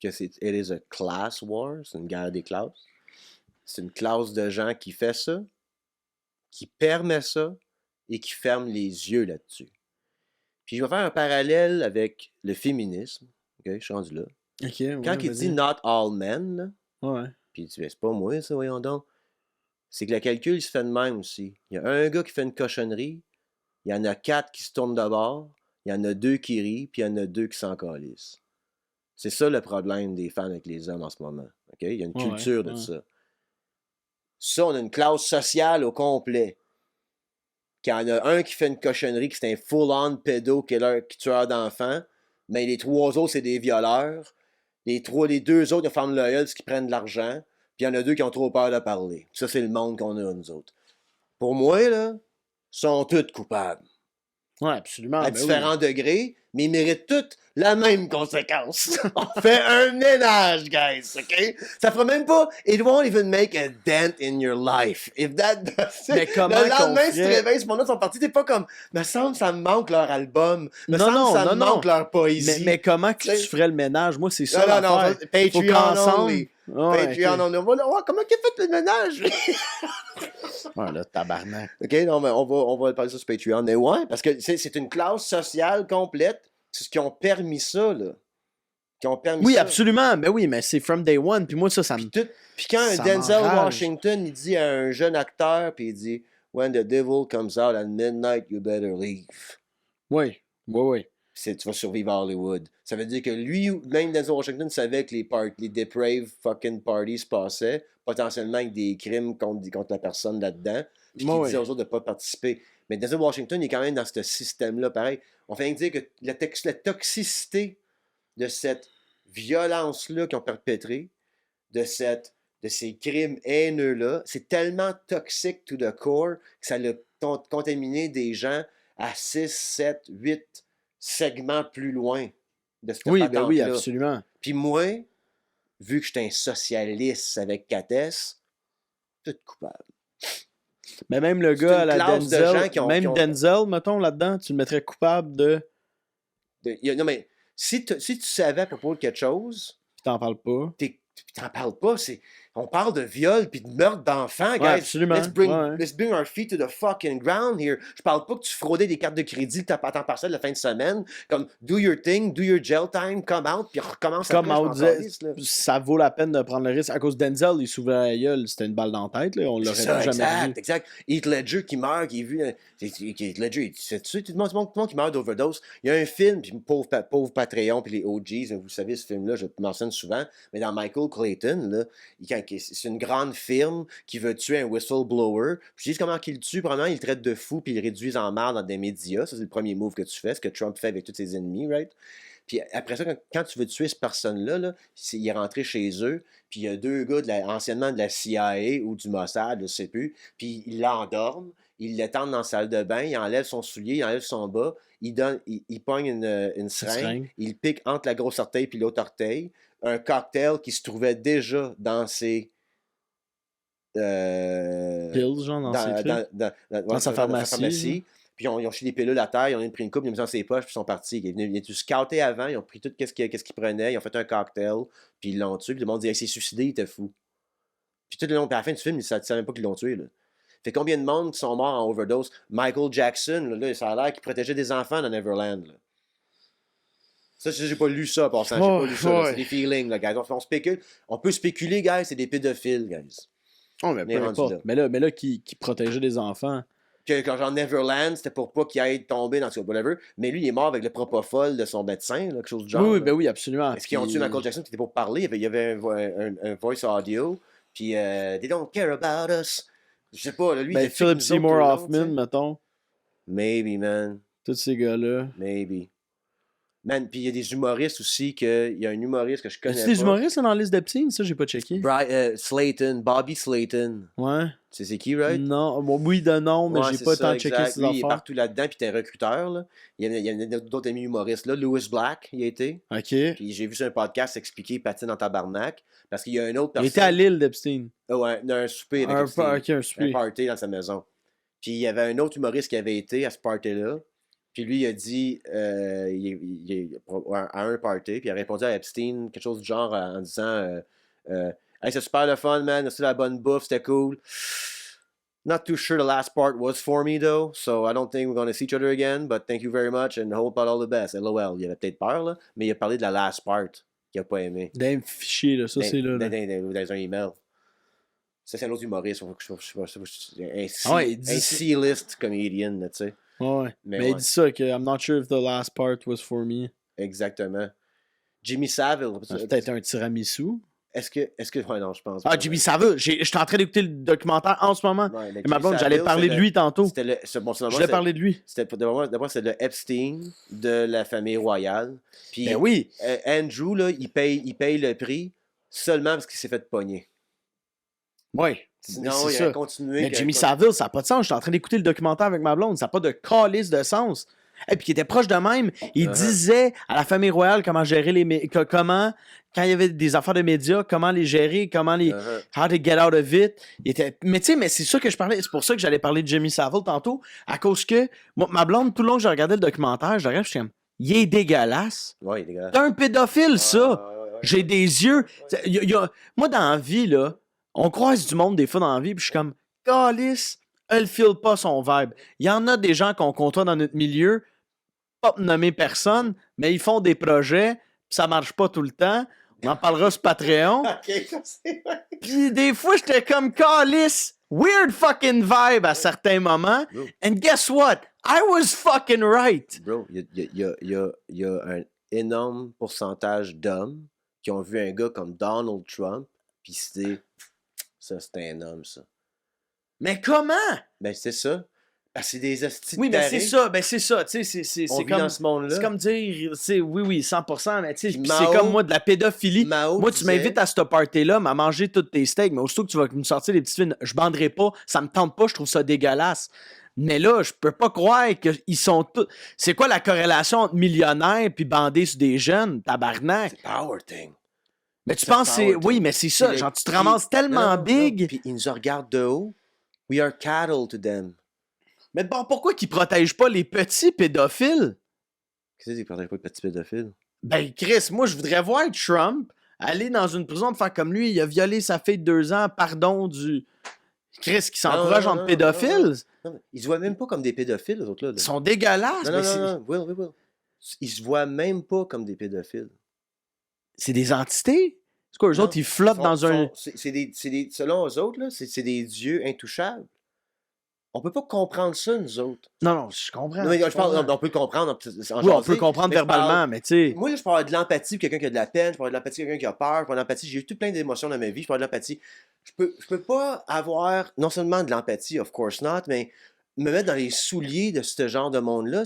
que it is a class war, c'est une guerre des classes. C'est une classe de gens qui fait ça, qui permet ça et qui ferme les yeux là-dessus. Puis je vais faire un parallèle avec le féminisme. OK, je suis rendu là. Ok, ouais, Quand il vas-y. dit not all men, là, Ouais. puis il dit, ben, c'est pas moi, ça, voyons donc. C'est que le calcul il se fait de même aussi. Il y a un gars qui fait une cochonnerie, il y en a 4 qui se tournent de bord, il y en a 2 qui rient, puis il y en a 2 qui s'en calissent. C'est ça le problème des femmes avec les hommes en ce moment. OK? Il y a une Ouais, culture de ouais. ça. Ça, on a une classe sociale au complet. Quand il y en a un qui fait une cochonnerie, qui c'est un full-on pédo-killer, qui tueur d'enfants, mais les 3 autres, c'est des violeurs. Les 2 autres, ils ferment l'œil parce qu'ils prennent de l'argent. Puis il y en a 2 qui ont trop peur de parler. Ça, c'est le monde qu'on a, nous autres. Pour moi, là, sont tous coupables. Ouais, absolument. À ben différents degrés, mais ils méritent toutes la même conséquence. On fait un ménage, guys, OK? Ça fera même pas... It won't even make a dent in your life. If that does... Mais comment le lendemain, qu'on si tu te ferait- réveilles, ce monde-là sont partis, t'es pas comme... Me semble ça me manque leur album. Me Non, semble non, ça non, me non. manque leur oui. poésie. Mais comment que Tu sais- tu ferais le ménage? Moi, c'est ça. Non, non, l'affaire. ça, Patreon Faut qu'ensemble- only. Ouais, Patreon ok. only. On va là, ouais, comment qu'il a fait le ménage? Ouais, là, tabarnak. OK, non, mais on va parler ça sur Patreon. Mais ouais, parce que c'est une classe sociale complète. C'est ce qui ont permis ça, là. qui ont permis Oui, ça. absolument. Mais oui, mais c'est from day one. Puis moi, ça me... Puis quand un Ça Denzel m'enrage. Washington, il dit à un jeune acteur, puis il dit « When the devil comes out at midnight, you better leave. » Oui, oui. Tu vas survivre à Hollywood. Ça veut dire que lui, même Denzel Washington, savait que les depraved fucking parties se passaient, potentiellement avec des crimes contre la personne là-dedans, puis qu'il disait aux autres de ne pas participer. Mais Denzel Washington, il est quand même dans ce système-là, pareil. On fait dire que la toxicité de cette violence-là qu'ils ont perpétrée, de ces crimes haineux-là, c'est tellement toxique to the core que ça l'a contaminé des gens à 6, 7, 8 segments plus loin de cette Oui, patente-là. oui, absolument. Puis moi, vu que j'étais un socialiste avec Cates, tout coupable. Mais même le C'est gars à une la classe de Denzel, gens qui ont- Denzel, mettons, là-dedans, tu le mettrais coupable de... Non, mais si tu savais à propos de quelque chose, Puis t'en parles pas. t'en parles pas. On parle de viol puis de meurtre d'enfants, guys. Ouais, absolument. Let's bring our feet to the fucking ground here. Je parle pas que tu fraudais des cartes de crédit à temps partiel la fin de semaine. Comme, do your thing, do your jail time, come out, puis recommence Comme après, out, je m'en calisse, là. ça vaut la peine de prendre le risque. À cause de Denzel, il s'ouvrait la gueule, c'était une balle dans la tête, là. On l'aurait C'est ça, jamais vu. exact. Heath Ledger qui meurt, qui est vu. Heath Ledger, il se fait tuer. Tout le monde qui meurt d'overdose. Il y a un film, puis pauvre Patreon, puis les OGs, vous savez, ce film-là, je le mentionne souvent, mais dans Michael Clayton, là, c'est une grande firme qui veut tuer un whistleblower. Puis je dis comment qu'il le tue, probablement il le traite de fou, puis il le réduit en marde dans des médias. Ça, c'est le premier move que tu fais, ce que Trump fait avec tous ses ennemis, right? Puis après ça, quand tu veux tuer cette personne-là, là, il est rentré chez eux, puis il y a 2 gars anciennement de la CIA ou du Mossad, je ne sais plus, puis ils l'endorment, ils l'étendent dans la salle de bain, il enlève son soulier, il enlève son bas, il pogne une seringue, il pique entre la grosse orteil puis l'autre orteil, un cocktail qui se trouvait déjà dans ses... Pills, genre, dans ses trucs. Dans sa pharmacie. Puis ils ont chié des pilules à terre, ils ont pris une coupe, ils ont mis dans ses poches, puis ils sont partis. Ils étaient scoutés avant, ils ont pris tout ce qu'ils prenaient, ils ont fait un cocktail, puis ils l'ont tué, puis le monde dit hey, « il s'est suicidé, il était fou ». Puis tout le long, puis à la fin du film, ils ne savaient même pas qu'ils l'ont tué. Là. Fait combien de monde qui sont morts en overdose? Michael Jackson, là, ça a l'air qu'il protégeait des enfants dans Neverland. Là. Ça, j'ai pas lu ça, par j'ai pas lu ça. Là. C'est des feelings, là, guys. On spécule. On peut spéculer, guys, c'est des pédophiles, guys. Oh, mais peu importe. Mais là, qui protégeait des enfants. Quand genre Neverland, c'était pour pas qu'il aille tomber dans ce whatever. Mais lui, il est mort avec le propofol de son médecin, là, quelque chose du genre. Oui, ben oui, absolument. Est-ce qu'ils ont tué Michael Jackson qui était pour parler? Il y avait un voice audio. Puis, they don't care about us. Je sais pas, là, lui, ben, Philip Seymour Hoffman, mettons. Maybe, man. Tous ces gars-là. Maybe. Man, puis il y a des humoristes aussi, il y a un humoriste que je connais pas. C'est des humoristes dans la liste d'Epstein? Ça, j'ai pas checké. Bobby Slayton. Ouais. C'est qui, right? Non, bon, oui de nom, mais j'ai pas tant checké ses affaires. Il est partout là-dedans, puis t'es un recruteur, là. Il y a d'autres amis humoristes, là. Louis Black, il a été. OK. Puis j'ai vu sur un podcast expliquer patine en tabarnak, parce qu'il y a une autre personne... Il était à l'île d'Epstein. Ouais, un souper avec Epstein. Un souper. Un party dans sa maison. Puis il y avait un autre humoriste qui avait été à ce party-là. Puis lui, il a dit à un party, puis il a répondu à Epstein quelque chose du genre en disant hey, c'est super le fun, man, c'est la bonne bouffe, c'était cool. Not too sure the last part was for me, though, so I don't think we're going to see each other again, but thank you very much and hope all the best. LOL. Il avait peut-être peur, là, mais il a parlé de la last part qu'il n'a pas aimé. D'un fichier, là, ça c'est là. Dans un email. Ça, c'est un autre humoriste. Un C-list comedian, tu sais. Ouais. Mais il dit ça, que I'm not sure if the last part was for me. Exactement. Jimmy Savile. Peut-être un tiramisu. Est-ce que. Ouais, non, je pense. Ah, Jimmy Savile. Je suis en train d'écouter le documentaire en ce moment. Ouais, et ma blonde, j'allais parler de lui tantôt. Je voulais parler de lui. D'abord, c'est le Epstein de la famille royale. Puis, ben oui. Andrew, là, il paye le prix seulement parce qu'il s'est fait pogner. Oui. Sinon, il a continué. Mais Jimmy Savile, ça n'a pas de sens. Je suis en train d'écouter le documentaire avec ma blonde. Ça n'a pas de calice de sens. Et puis, il était proche de même. Il disait à la famille royale comment gérer comment, quand il y avait des affaires de médias, comment les gérer, comment les. How to get out of it. Mais tu sais, mais c'est ça que je parlais. C'est pour ça que j'allais parler de Jimmy Savile tantôt. À cause que moi, ma blonde, tout le long que je regardais le documentaire, je regarde, je suis comme, il est dégueulasse. Ouais, il est dégueulasse. T'es un pédophile, ça. J'ai des yeux. Moi, dans la vie, là, on croise du monde des fois dans la vie, puis je suis comme, calice, elle file pas son vibe. Il y en a des gens qu'on côtoie dans notre milieu, pas nommer personne, mais ils font des projets, ça marche pas tout le temps. On en parlera sur Patreon. Ok, ça c'est vrai. Puis des fois, j'étais comme calice. Weird fucking vibe à certains moments. Bro. And guess what? I was fucking right. Bro, il y a un énorme pourcentage d'hommes qui ont vu un gars comme Donald Trump, puis c'est ça, c'est un homme, ça. Mais comment? Ben, c'est ça. Parce que c'est des hosties de Oui, mais tarés. c'est ça. Tu sais, c'est On vit comme... dans ce monde-là. C'est comme dire, oui, 100%, mais tu sais, Puis puis Mao- c'est comme moi de la pédophilie. Mao Moi, tu disait- m'invites à ce party-là, à manger tous tes steaks, mais aussitôt que tu vas me sortir des petites filles, je banderai pas, ça me tente pas, je trouve ça dégueulasse. Mais là, je peux pas croire qu'ils sont tous... C'est quoi la corrélation entre millionnaires puis bandés sur des jeunes, tabarnak? C'est power thing. Mais tu c'est penses, power oui, thing. mais c'est ça, Puis genre, tu te puis- ramasses tellement non, big. Puis ils nous regardent de haut. We are cattle to them. Mais bon, pourquoi qu'ils protègent pas les petits pédophiles? Qu'est-ce que c'est qu'ils protègent pas le petit pédophile? Ben, Chris, moi, je voudrais voir Trump aller dans une prison de faire comme lui. Il a violé sa fille de 2 ans, pardon du... Chris, qui s'encourage non, entre non, pédophiles. Non, mais ils se voient même pas comme des pédophiles, les autres là. Ils sont dégueulasses. Non, mais non, c'est- non, non, Will. Ils se voient même pas comme des pédophiles. C'est des entités. C'est quoi, eux Non, autres, ils flottent dans un... C'est des, selon eux autres, là, c'est des dieux intouchables. On peut pas comprendre ça, nous autres. Non, je comprends. Non, mais je comprends. parle, on peut comprendre. Oui, on peut comprendre verbalement, mais tu sais... Moi, là, je parle de l'empathie pour quelqu'un qui a de la peine, je parle de l'empathie pour quelqu'un qui a peur, je parle de l'empathie. J'ai eu tout plein d'émotions dans ma vie, je parle de l'empathie. Je peux pas avoir non seulement de l'empathie, of course not, mais me mettre dans les souliers de ce genre de monde-là,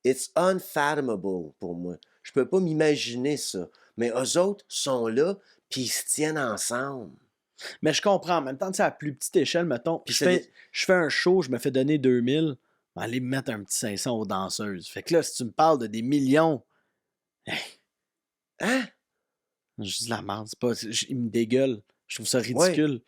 it's unfathomable pour moi. Je peux pas m'imaginer ça. Mais eux autres sont là, puis ils se tiennent ensemble. Mais je comprends. En même temps, tu sais, à plus petite échelle, mettons, Puis je fais un show, je me fais donner 2000, je vais aller me mettre un petit 500 aux danseuses. Fait que là, si tu me parles de des millions, Hein? je dis de la merde, c'est pas... Ils me dégueulent. Je trouve ça ridicule.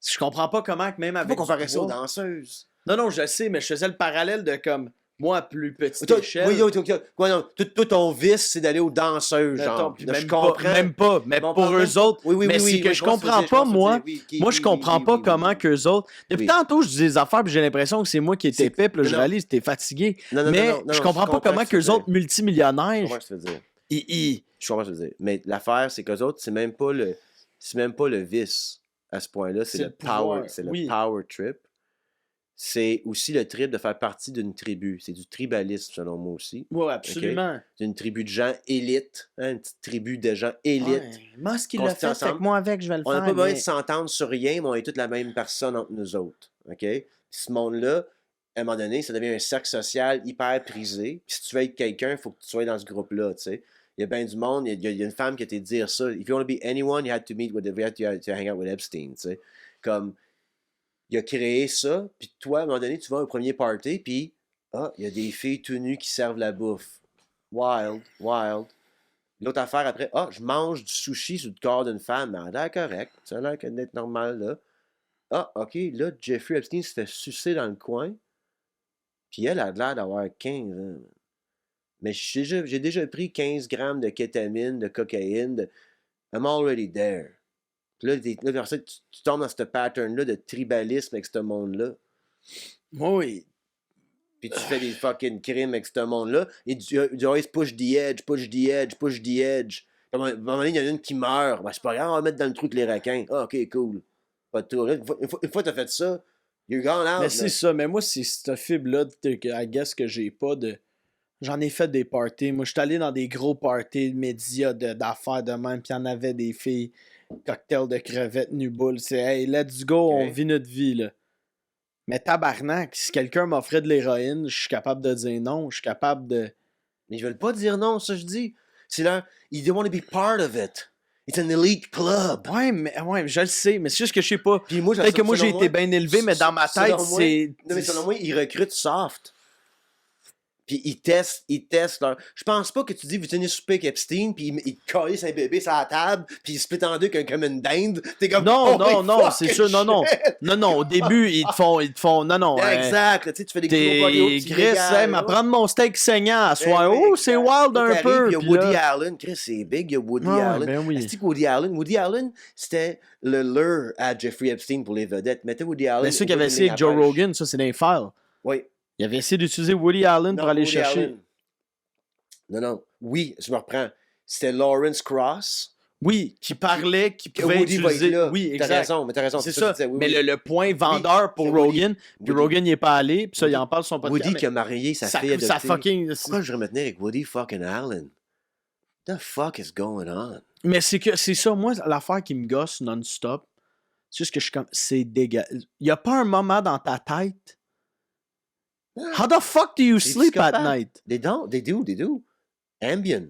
Je comprends pas comment que même Tu peux avec pas du comparer ça aux pouvoir- danseuses. Non, je sais, mais je faisais le parallèle de comme moi à plus petite Toi, échelle. oui, quoi, non, tout ton vice, c'est d'aller aux danseuses, Mettons, genre. puis Là, même je pas, comprends. même pas, mais Bon, pour pardon. eux autres. Oui, mais c'est que je vois ce comprends dire, pas, vois ce moi. dire, oui, Moi, je comprends pas comment qu'eux autres. Depuis Oui. tantôt, je dis des affaires, puis j'ai l'impression que c'est moi qui étais C'est- pep, là, je non. réalise, t'es fatigué. Non, mais non, je comprends pas comment ce que tu qu'eux veux autres dire. Je multimillionnaires, comprends ce que tu veux dire. ils- Je comprends ce que tu veux dire. Mais l'affaire, c'est qu'eux autres, c'est même pas le vice à ce point-là. C'est le pouvoir, power. C'est le oui. power trip. C'est aussi le trip de faire partie d'une tribu. C'est du tribalisme, selon moi aussi. Ouais, absolument. D'une tribu de gens élites. Hein, une petite tribu de gens élites. Musk, il qu'on l'a se tient fait, fait que ensemble. moi avec, je vais le On n'a faire. pas besoin mais- de s'entendre sur rien, mais on est tous la même personne entre nous autres. OK? Puis ce monde-là, à un moment donné, ça devient un cercle social hyper prisé. Puis si tu veux être quelqu'un, il faut que tu sois dans ce groupe-là, tu sais. Il y a bien du monde, il y a une femme qui a été dire ça. If you want to be anyone, you had to meet with, you had to hang out with Epstein, tu sais. Comme, il a créé ça, puis toi, à un moment donné, tu vas au premier party, puis, il y a des filles tout nues qui servent la bouffe. Wild. L'autre affaire après, je mange du sushi sur le corps d'une femme, mais elle a l'air correct, ça a l'air d'être normal, là. OK, là, Jeffrey Epstein se fait sucer dans le coin, puis elle a l'air d'avoir 15 ans. Mais j'ai déjà pris 15 grammes de kétamine, de cocaïne, I'm already there. Puis là, après ça, tu tombes dans ce pattern-là de tribalisme avec ce monde-là. Oui. Puis tu fais des fucking crimes avec ce monde-là. Et tu always push the edge. Puis à un moment donné, il y en a une qui meurt. Ben, c'est pas grave, on va mettre dans le trou de les requins. Ah, OK, cool. Pas de tout. Une fois que t'as fait ça, you're gone out. Mais c'est ça, mais moi, c'est cette fibre-là, I guess que j'ai pas de... J'en ai fait des parties. Moi, je suis allé dans des gros parties de médias, d'affaires de même, puis il y en avait des filles, cocktails de crevettes, nu-boules. C'est, hey, let's go, on vit notre vie, là. Mais tabarnak, si quelqu'un m'offrait de l'héroïne, je suis capable de dire non, je suis capable de... Mais ils veulent pas dire non, ça je dis. C'est là, ils don't want to be part of it. It's an elite club. Ouais, je le sais, mais c'est juste que je sais pas. Puis moi, Peut-être que moi, j'ai selon été moi, bien élevé, mais dans ma tête, selon moi- c'est... Non, mais selon moi, ils recrutent soft. Puis ils testent leur... Je pense pas que tu dis, vous tenez souper avec Epstein, puis ils te calissent un bébé sur la table, puis ils se pètent en deux comme une dinde. T'es comme, Non, oh non, my c'est fucking sûr, non. shit. Non, au début, ils te font, non. Exact, tu sais, tu fais des T'es gros cardio, tu Chris, régales, m'a là. prendre mon steak saignant à soir. Ben oui, Oh, c'est exact. wild Là, un t'arrives, peu. Il y a puis Woody là- Allen. Chris, c'est big, il y a Woody Ouais, Allen. ben oui. Est-ce que Woody Allen, c'était le lure à Jeffrey Epstein pour les vedettes. Mettez Woody Allen. Mais ceux qui au avaient bout essayé de avec Joe la page. Rogan, ça, c'est des files. Oui. Il avait essayé d'utiliser Woody Allen pour Non, aller Woody chercher. Allen. Non. Oui, je me reprends. c'était Lawrence Cross. Oui, qui parlait, qui pouvait Woody va être utiliser... là. Oui, T'as exact. raison, mais t'as raison. C'est que ça. je disais, oui, Mais oui. le point vendeur pour c'est Woody. Rogan, puis Woody. Rogan n'y est pas allé, puis ça, il Woody. en parle sur son podcast. Woody mais qui a marié sa ça, fille adoptée. ça fucking... Pourquoi je me tenir avec Woody fucking Allen? The fuck is going on? Mais c'est ça, moi, l'affaire qui me gosse non-stop, c'est juste que je suis comme, c'est dégueulasse. Il n'y a pas un moment dans ta tête. How the fuck do you sleep at psychopathes. night? They do. Ambien.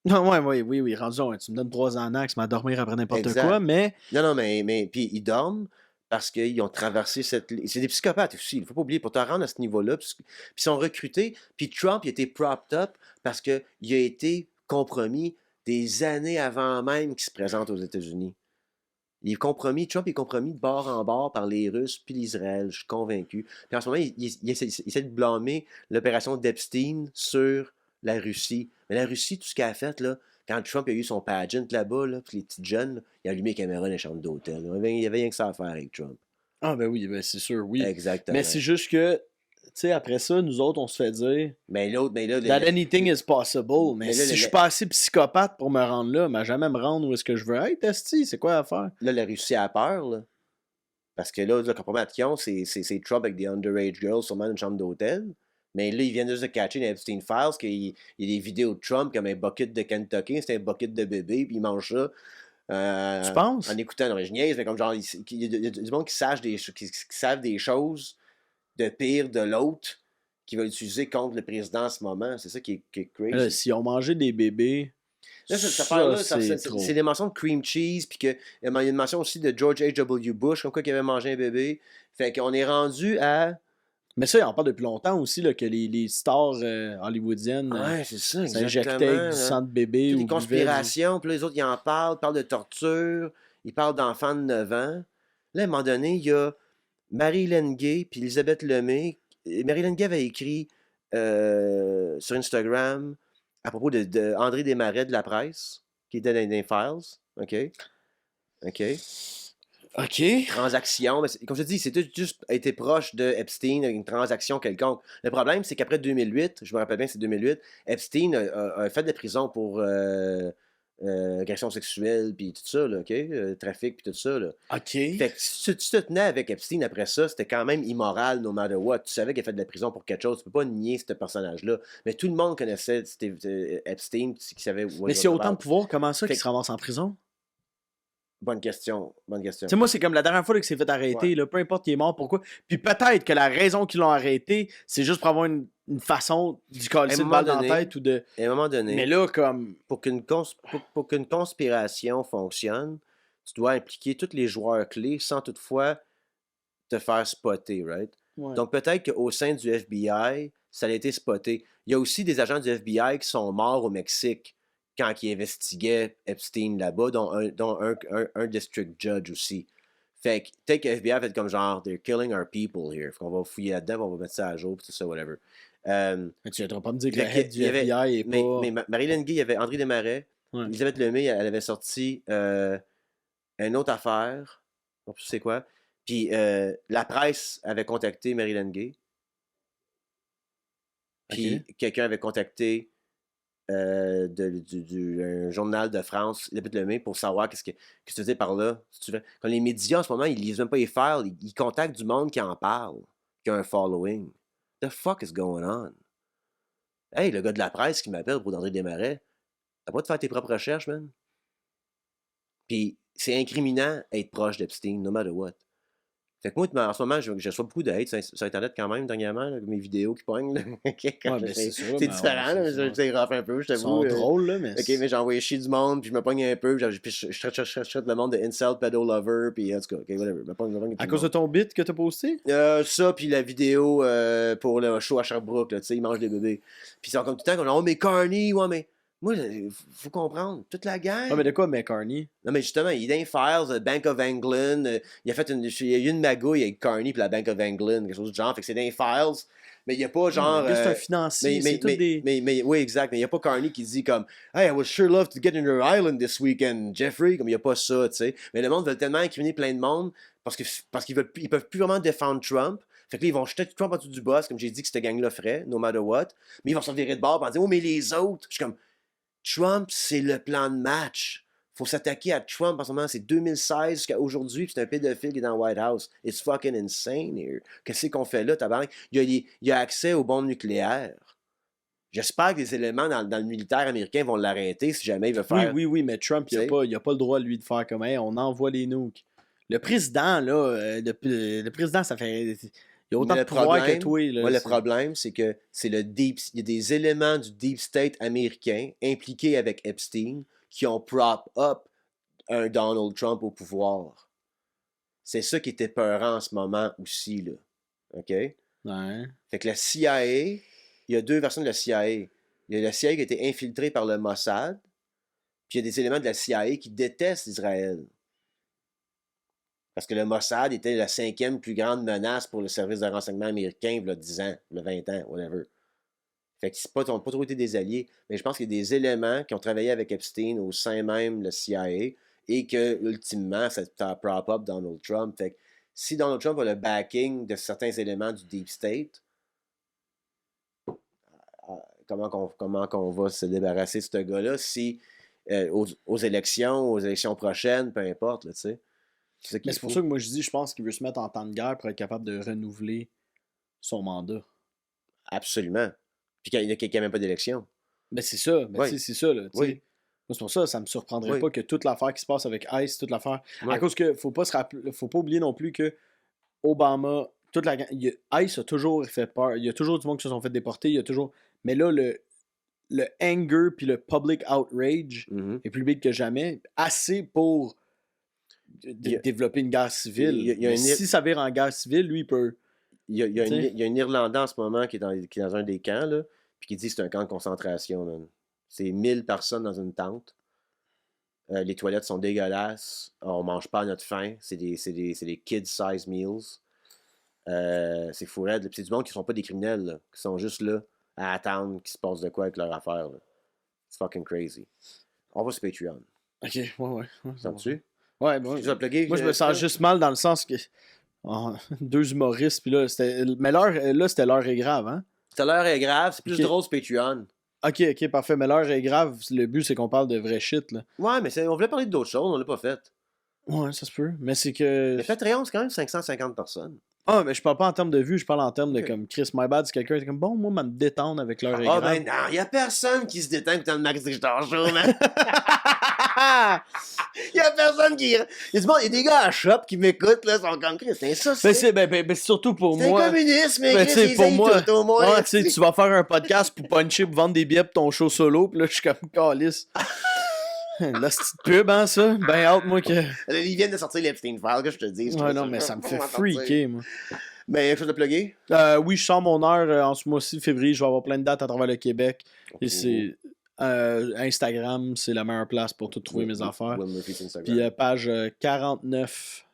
Non, oui, rendu là, tu me donnes 3 Xanax, mais à dormir après n'importe Exact. quoi, mais... Non, mais puis ils dorment parce qu'ils ont traversé cette... C'est des psychopathes aussi, il ne faut pas oublier, pour te rendre à ce niveau-là, puis ils sont recrutés, puis Trump, il a été propped up parce qu'il a été compromis des années avant même qu'il se présente aux États-Unis. Trump est compromis de bord en bord par les Russes puis l'Israël, je suis convaincu. Puis en ce moment, il essaie de blâmer l'opération d'Epstein sur la Russie. Mais la Russie, tout ce qu'elle a fait, là, quand Trump a eu son pageant là-bas, là, puis les petites jeunes, là, il a allumé les caméras dans les chambres d'hôtel. Il y avait rien que ça à faire avec Trump. Ah ben oui, c'est sûr, oui. Exactement. Mais c'est juste que, tu sais, après ça, nous autres, on se fait dire Mais là, that anything is possible. Mais Mais là, si je suis pas assez psychopathe pour me rendre là, mais jamais me rendre où est-ce que je veux être, esti, c'est quoi à faire? là, la Russie a peur, là. Parce que là, le compromis qu'ils ont, c'est Trump avec des underage girls, sûrement dans une chambre d'hôtel. Mais là, ils viennent juste de catcher les Epstein Files, qu'il y a des vidéos de Trump comme un bucket de Kentucky, c'est un bucket de bébé, puis il mange ça. Tu penses? En écoutant, non, je niaise, mais comme genre, il y a du monde qui savent des choses de pire de l'autre qui va l'utiliser contre le président en ce moment. C'est ça qui est crazy. Là, si on mangeait des bébés, Là, cette affaire-là, c'est trop. c'est des mentions de cream cheese, puis il y a une mention aussi de George H.W. Bush, comme quoi qu'il avait mangé un bébé. Fait qu'on est rendu à... Mais ça, on parle depuis longtemps aussi, là, que les stars hollywoodiennes Ouais, c'est ça, s'injectaient avec du sang de bébé Puis ou les buvaient conspirations, puis là, les autres, ils en parlent de torture, ils parlent d'enfants de 9 ans. Là, à un moment donné, il y a Marie-Hélène Gay puis Elisabeth Lemay. Marie-Hélène Gay avait écrit sur Instagram à propos de André Desmarais de La Presse, qui était dans les Files. OK. Transaction. Mais comme je te dis, c'est juste été proche de Epstein, une transaction quelconque. Le problème, c'est qu'après 2008, je me rappelle bien, c'est 2008, Epstein a fait de la prison pour agression sexuelle, puis tout ça, là, OK? Trafic, puis tout ça, là. OK. Fait que si tu te tenais avec Epstein après ça, c'était quand même immoral, no matter what. Tu savais qu'il a fait de la prison pour quelque chose. Tu peux pas nier ce personnage-là. Mais tout le monde connaissait Epstein, qui savait... Mais s'il y a autant de pouvoir, comment ça Fait qu'il se ramasse en prison? Bonne question. Tu sais, moi, c'est comme la dernière fois là, qu'il s'est fait arrêter, Ouais. là, peu importe qui est mort, pourquoi. Puis peut-être que la raison qu'ils l'ont arrêté, c'est juste pour avoir une façon d'y coller une balle dans la tête ou de. À un moment donné, Mais là, comme. pour qu'une conspiration fonctionne, tu dois impliquer tous les joueurs clés sans toutefois te faire spotter, right? Ouais. Donc peut-être qu'au sein du FBI, ça a été spoté. Il y a aussi des agents du FBI qui sont morts au Mexique quand ils investiguaient Epstein là-bas, dont un district judge aussi. Fait que peut-être que FBI a fait comme genre, they're killing our people here. Fait qu'on va fouiller là-dedans, on va mettre ça à jour, puis tout ça, whatever. Mais tu viendras pas me dire que Fait le que head du il y avait- FBI est pas. Mais Marie-Hélène Guy, il y avait André Desmarais. Ouais. Elisabeth Lemay, elle avait sorti une autre affaire. Je sais plus c'est quoi. Puis la presse avait contacté Marie-Hélène Guy. Puis quelqu'un avait contacté un journal de France, Elisabeth Lemay, pour savoir qu'est-ce que tu faisais par là. Si tu veux. Quand les médias en ce moment, ils lisent même pas les files, ils contactent du monde qui en parle, qui a un following. The fuck is going on? Hey, le gars de la presse qui m'appelle pour André Desmarais, t'as pas de faire tes propres recherches, man? Puis c'est incriminant être proche d'Epstein, no matter what. Fait que moi, en ce moment, je reçois beaucoup de hate sur Internet quand même, dernièrement, là, mes vidéos qui pognent. c'est sûr, c'est ben différent, ouais, là, c'est c'est rough un peu, je Ils sont t'avoue. drôles, là, mais. OK, mais j'ai envoyé chier du monde, puis je me pogne un peu, puis je traite le monde de incel, pedo lover, puis en tout cas, OK, whatever. Me pogne À cause de ton bit que t'as posté? ça, puis la vidéo pour le show à Sherbrooke, là, tu sais, ils mangent des bébés. Puis ils sont comme tout le temps, oh, mais Carney, ouais, mais moi, faut comprendre, toute la gang. Ah, mais de quoi, McCartney? Non, mais justement, il est dans les files, Bank of England, il y a eu une magouille avec Carney puis la Bank of England, quelque chose du genre, fait que c'est dans les files, mais il n'y a pas genre... C'est un financier, c'est tout des... Mais oui, exact, mais il n'y a pas Carney qui dit comme « Hey, I would sure love to get in your island this weekend, Jeffrey », comme il n'y a pas ça, tu sais. Mais le monde veut tellement incriminer plein de monde parce qu'ils peuvent plus vraiment défendre Trump. Fait que là, ils vont jeter Trump en dessous du boss, comme j'ai dit que cette gang-là ferait, no matter what, mais ils vont se virer de bord en disant « Oh, mais les autres! » Je suis comme... Trump, c'est le plan de match. Faut s'attaquer à Trump en ce moment. C'est 2016 jusqu'à aujourd'hui, puis c'est un pédophile qui est dans le White House. It's fucking insane here. Qu'est-ce qu'on fait là, tabarnak? Il y a accès aux bombes nucléaires. J'espère que les éléments dans le militaire américain vont l'arrêter si jamais il veut faire... Oui, mais Trump, il a pas le droit, lui, de faire comme, hey, on envoie les nukes. Le président, là, le président, ça fait... Il y a autant de pouvoir que toi. Là, le problème, c'est que il y a des éléments du deep state américain impliqués avec Epstein qui ont prop up un Donald Trump au pouvoir. C'est ça qui était peurant en ce moment aussi, là. OK? Ouais. Fait que la CIA, il y a deux versions de la CIA. Il y a la CIA qui a été infiltrée par le Mossad, puis il y a des éléments de la CIA qui détestent Israël. Parce que le Mossad était la 5e plus grande menace pour le service de renseignement américain, il y a 10 ans, il y a 20 ans, whatever. Fait qu'ils n'ont pas trop été des alliés, mais je pense qu'il y a des éléments qui ont travaillé avec Epstein au sein même de la CIA et que, ultimement, ça a prop up Donald Trump. Fait que si Donald Trump a le backing de certains éléments du Deep State, comment qu'on va se débarrasser de ce gars-là si aux élections prochaines, peu importe, tu sais. Mais c'est pour ça que moi je dis, je pense qu'il veut se mettre en temps de guerre pour être capable de renouveler son mandat. Absolument. Puis qu'il n'y a même pas d'élection. Ben c'est ça, Oui. c'est ça, là. Oui. C'est pour ça, ça me surprendrait Oui. pas que toute l'affaire qui se passe avec ICE, toute l'affaire. Oui. À cause que faut pas oublier non plus que Obama, ICE a toujours fait peur. Il y a toujours du monde qui se sont fait déporter, il y a toujours. Mais là, le anger puis le public outrage est plus big que jamais. Assez pour développer une guerre civile. Si ça vire en guerre civile, lui, il peut. Il y a un Irlandais en ce moment qui est dans un des camps, là, puis qui dit que c'est un camp de concentration. Man. C'est 1000 personnes dans une tente. Les toilettes sont dégueulasses. On mange pas à notre faim. C'est des kid-size meals. C'est fou raide. C'est du monde qui sont pas des criminels, là, qui sont juste là à attendre qu'il se passe de quoi avec leur affaire. C'est fucking crazy. On va sur Patreon. Ok, ouais. Sens-tu? Ouais, moi, Tu vas plugger, moi je me sens juste mal dans le sens que. Deux humoristes, puis là, c'était. Mais là, c'était l'heure est grave, hein? L'heure est grave, c'est plus Ok. drôle sur Patreon. Ok, parfait. Mais l'heure est grave. Le but, c'est qu'on parle de vrai shit, là. Ouais, mais on voulait parler d'autres choses, on l'a pas fait. Ouais, ça se peut. Mais c'est que. Mais Patreon, c'est quand même 550 personnes. Ah, mais je parle pas en termes de vue, je parle en termes de Ok. comme Chris My Bad, c'est quelqu'un qui est comme bon, moi, me détendre avec l'heure est Ah, grave. ben non, y a personne qui se détend écoutant le Max Digital Show, man. Y a personne qui. Y a des gars à shop qui m'écoutent, là, sont comme Chris. C'est ça, c'est surtout pour c'est moi. communisme, mais Ben, Chris, tu sais, ils pour aiment moi, tout, au moins. ouais, tu sais, tu vas faire un podcast pour puncher, pour vendre des billets pour ton show solo, pis là, je suis comme calice. La petite pub, hein, ça? Ben, hâte, moi, que. Ils viennent de sortir l'Epstein File, que je te dis. Ouais, non, mais ça me fait freaker, moi. Mais quelque chose de plugger? Oui, je sors mon heure en ce mois-ci, février. Je vais avoir plein de dates à travers le Québec. Et c'est Instagram, c'est la meilleure place pour tout trouver mes affaires. Will Murphy sur Instagram. Puis page 49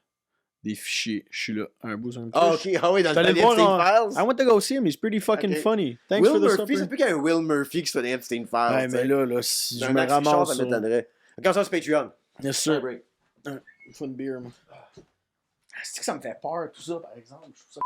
des fichiers. Je suis là. Un bout sur un Ah, ok. Ah oui, dans T'allais le le voir Epstein Files. I went to go see him. He's pretty fucking Ok. funny. Thanks for Will the Murphy, supper. c'est plus qu'un Will Murphy qui soit dans Epstein Files. Ouais, tu sais. mais là, si je Un me Max Richard, ramasse. ça m'étonnerait. Quand ça, c'est Patreon. Yes, Un sir. break. Fun beer, moi. C'est que ça me fait peur, tout ça, par exemple. Je trouve ça